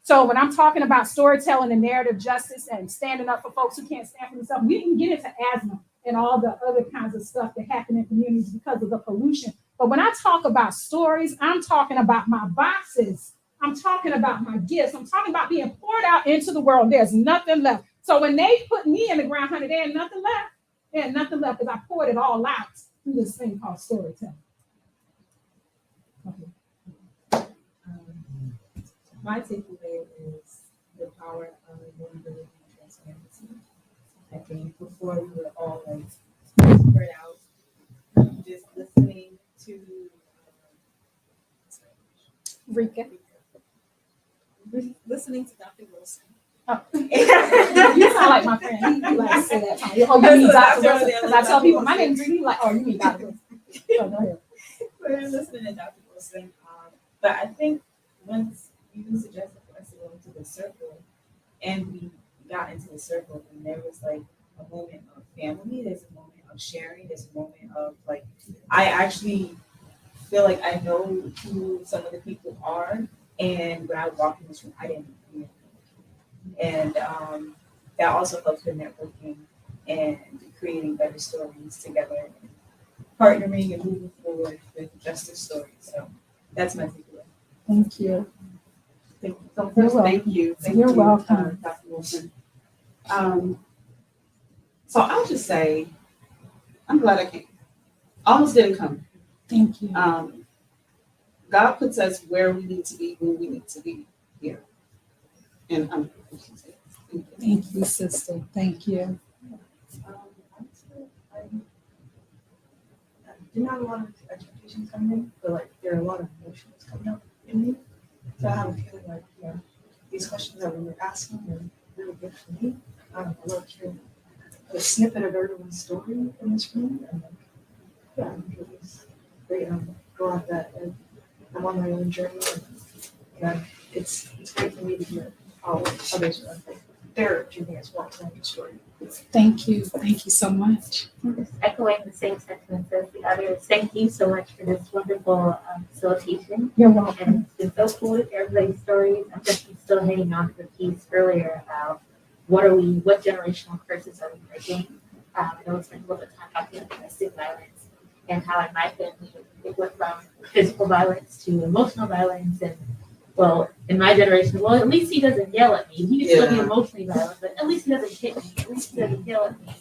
Speaker 1: So when I'm talking about storytelling and narrative justice and standing up for folks who can't stand for themselves, we didn't get into asthma and all the other kinds of stuff that happen in communities because of the pollution. But when I talk about stories, I'm talking about my boxes. I'm talking about my gifts. I'm talking about being poured out into the world. There's nothing left. So when they put me in the ground, honey, there ain't nothing left. There ain't nothing left because I poured it all out through this thing called storytelling. Okay.
Speaker 17: My takeaway is the power of vulnerability and transparency. I think before we were all like spread out, just listening to
Speaker 1: Rika.
Speaker 17: Listening to Dr. Wilson.
Speaker 1: Oh. You sound like my friend. He likes to say that. Oh, you mean Dr. Wilson? Because I tell people my name's Rika. Like, oh, you mean Dr. Wilson? Oh, go ahead.
Speaker 17: We're listening to Dr. Wilson. But I think once you suggested for us to go into the circle, and we got into the circle, and there was like a moment of family, there's a moment of sharing, there's a moment of like, I actually feel like I know who some of the people are, and when I walk in this room, I didn't know. And that also helps with networking and creating better stories together, and partnering and moving forward with justice stories. So that's my takeaway.
Speaker 1: Thank you.
Speaker 2: Thank you. So first, thank you. Thank
Speaker 1: You're
Speaker 2: you,
Speaker 1: welcome.
Speaker 2: Dr. Wilson. So I'll just say, I'm glad I came. Almost didn't come.
Speaker 1: Thank you.
Speaker 2: God puts us where we need to be when we need to be here. And
Speaker 1: Thank you, sister. Thank you.
Speaker 15: I didn't have a lot of expectations coming in, but like there are a lot of emotions coming up in me. So I have a feeling like, yeah, these questions that we were asking are really good for me. I love hearing a snippet of everyone's story in this room. And yeah, it was great. Go out that and I'm on my own journey. And it's great for me to hear how others are like their journey as well, telling your story.
Speaker 1: Thank you. Thank you so much.
Speaker 5: Just echoing the same sentiments as the others. Thank you so much for this wonderful facilitation.
Speaker 1: You're welcome.
Speaker 5: And it's been so cool to hear everybody's stories. I'm just still hanging on to the piece earlier about what generational curses are we breaking? I know we spent a little bit of time talking about domestic violence and how in my family it went from physical violence to emotional violence. And well, in my generation, well, at least he doesn't yell at me. He can still be emotionally violent, but at least he doesn't hit me. At least he doesn't yell at me.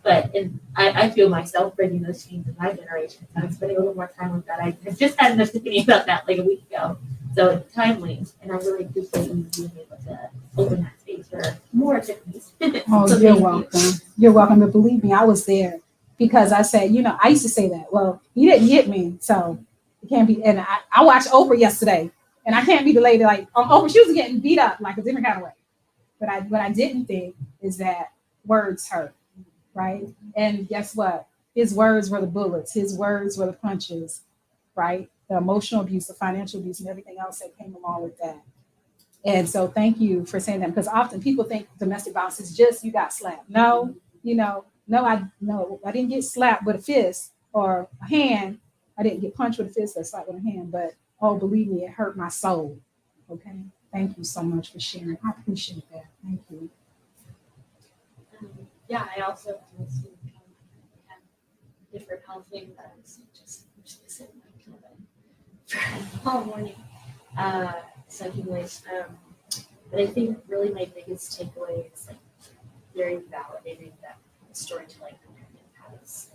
Speaker 5: But I feel myself breaking those chains in my generation. So I'm spending a little more time with that. I just had an epiphany about that like a week ago. So it's timely, and I really appreciate you being able to open that space for more epiphanies.
Speaker 1: Oh,
Speaker 5: So
Speaker 1: you're
Speaker 5: thank
Speaker 1: welcome.
Speaker 5: you.
Speaker 1: You're welcome. But believe me, I was there because I said, I used to say that. Well, he didn't hit me, so it can't be. And I watched Oprah yesterday, and I can't be the lady like Oprah. She was getting beat up like a different kind of way. But what I didn't think is that words hurt, right? And guess what? His words were the bullets. His words were the punches, right? The emotional abuse, the financial abuse, and everything else that came along with that. And so thank you for saying that, because often people think domestic violence is just you got slapped. No, I didn't get slapped with a fist or a hand. I didn't get punched with a fist or slapped with a hand, but oh, believe me, it hurt my soul. Okay. Thank you so much for sharing. I appreciate that. Thank you.
Speaker 18: Yeah, I also have different housing that is just sitting for all morning. So anyways, but I think really my biggest takeaway is like very validating that storytelling has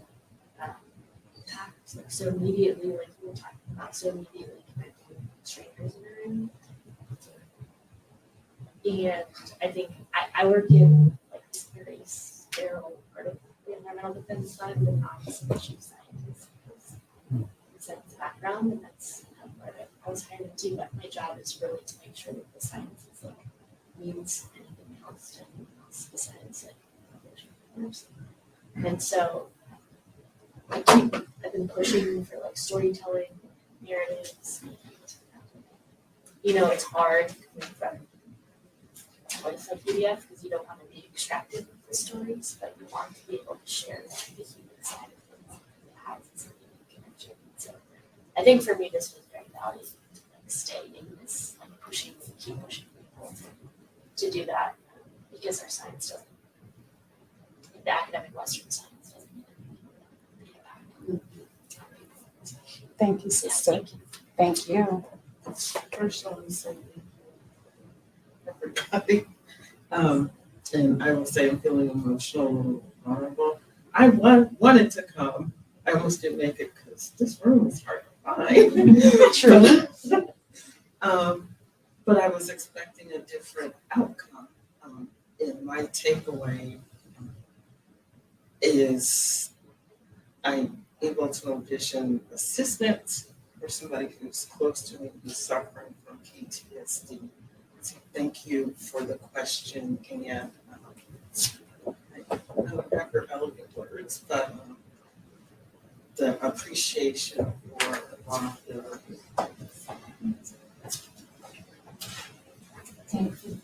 Speaker 18: impact. Like so immediately, like we were talking about, so immediately connecting with strangers in the room. And I think I work in like space, sterile part of the environmental defense side, but not as a chief scientist because it's a background, and that's what I was hired to do. But my job is really to make sure that the science is like means anything else to anyone else besides like publishers. And so I've been pushing for like storytelling, narratives. You know, it's hard from voice of PDF because you don't want to be extracted with the stories, but you want to be able to share like, the human side of things that has some human connection. So I think for me this was very valuable to like stay in this like keep pushing people to do that because our science doesn't, the academic Western science doesn't.
Speaker 1: Thank you, sister. Thank you.
Speaker 19: First, I want to say everybody. And I will say I'm feeling emotional, vulnerable. I wanted to come. I almost didn't make it because this room is hard to find. True. But I was expecting a different outcome. And my takeaway is I'm able to envision assistance for somebody who's close to me who's suffering from PTSD. So thank you for the question, and I don't have her elegant words, but the appreciation for the vulnerability.
Speaker 1: Thank you.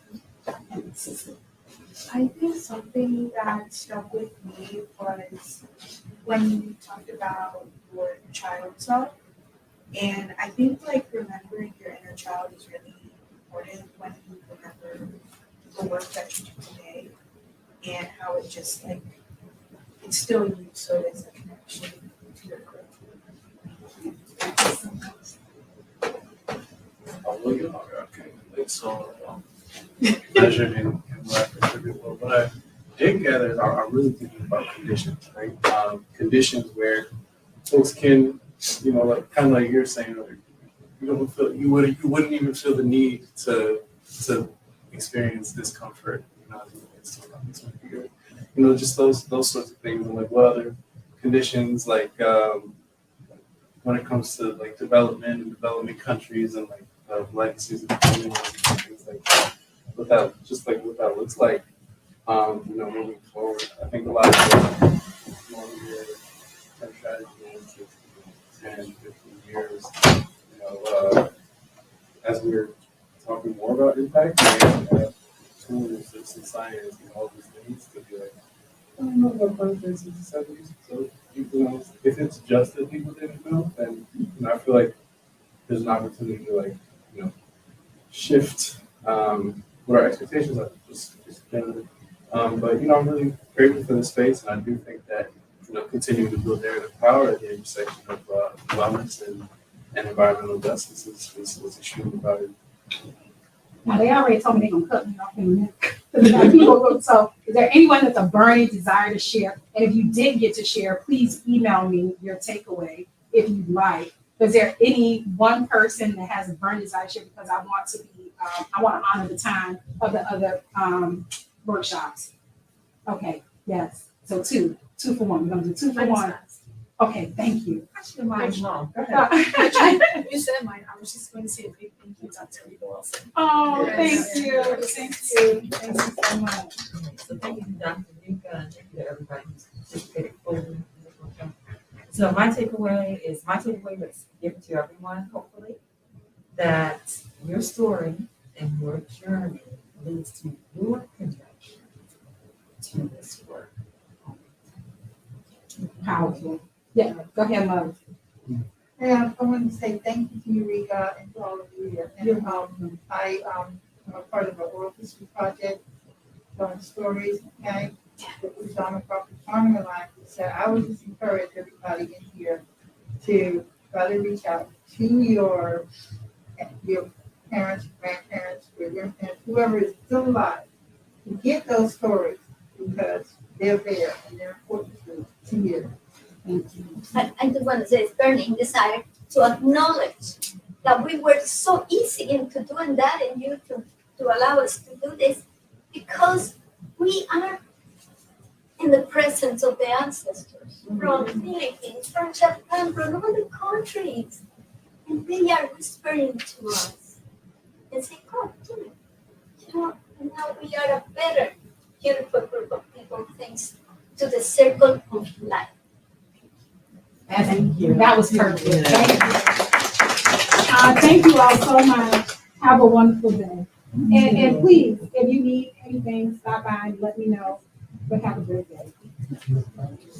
Speaker 20: I think something that stuck with me was when you talked about your child self. And I think like remembering your inner child is really important when you remember the work that you do today and how it just like it's still you, so there's a connection to your growth.
Speaker 21: So measured in what I contribute. But what I did gather is I'm really thinking about conditions, right? Conditions where folks can, you know, like kind of like you're saying, like, you don't feel you wouldn't even feel the need to experience discomfort, you know, you know, just those sorts of things. And like what other conditions, like when it comes to like development and developing countries and like legacies of communities and things like that. What that looks like, you know, moving forward. I think a lot of longer term strategies, 10, 15 years, you know, as we're talking more about impact, we have tools, citizen science, and all these things to be like, I don't know what birthdays in the 70s. So, you know, if it's just that people didn't know, then, you know, I feel like there's an opportunity to, like, you know, shift what our expectations are, just generally. But, you know, I'm really grateful for the space, and I do think that, you know, continuing to build narrative power at the intersection of wellness and environmental justice is extremely valuable.
Speaker 1: Now, they already told me they're going to cut me off in a minute. So, is there anyone that's a burning desire to share? And if you did get to share, please email me your takeaway if you'd like. Is there any one person that has a burning desire to share? Because I want to be, I want to honor the time of the other workshops. Okay, yes. So two for one. We're going to do 2 for 1. Okay, thank you.
Speaker 15: Actually, mine's wrong. Go ahead. You said mine. I was just going to say a big thank you to Dr. Reba Wilson.
Speaker 1: Oh,
Speaker 15: Yes.
Speaker 1: thank you. Thank you. Thank you so much.
Speaker 22: So thank you to Dr. Rika, and thank you to everybody who's participated fully in this workshop. So my takeaway was given to everyone, hopefully, that your story and your journey leads to your connection to this work.
Speaker 1: Powerful. Yeah, go ahead, Mother.
Speaker 6: And I want to say thank you to you, Rita, and to all of you here. And I am a part of the oral history project, telling stories, okay? With the John MacArthur Farming Alliance. So I would just encourage everybody in here to try to reach out to your parents, grandparents, your grandparents, whoever is still alive, to get those stories because they're there and they're important to hear.
Speaker 13: I just want to say it's burning desire to acknowledge that we were so easy into doing that and you to allow us to do this because we are in the presence of the ancestors from Philippines, from Japan, from other countries. And they are whispering to us and say, God, do it. You know, and now we are a better, beautiful group of people thanks to the circle of life.
Speaker 1: Thank you. That was perfect. Thank you. Thank you all so much. Have a wonderful day. And please, if you need anything, stop by and let me know. But have a great day.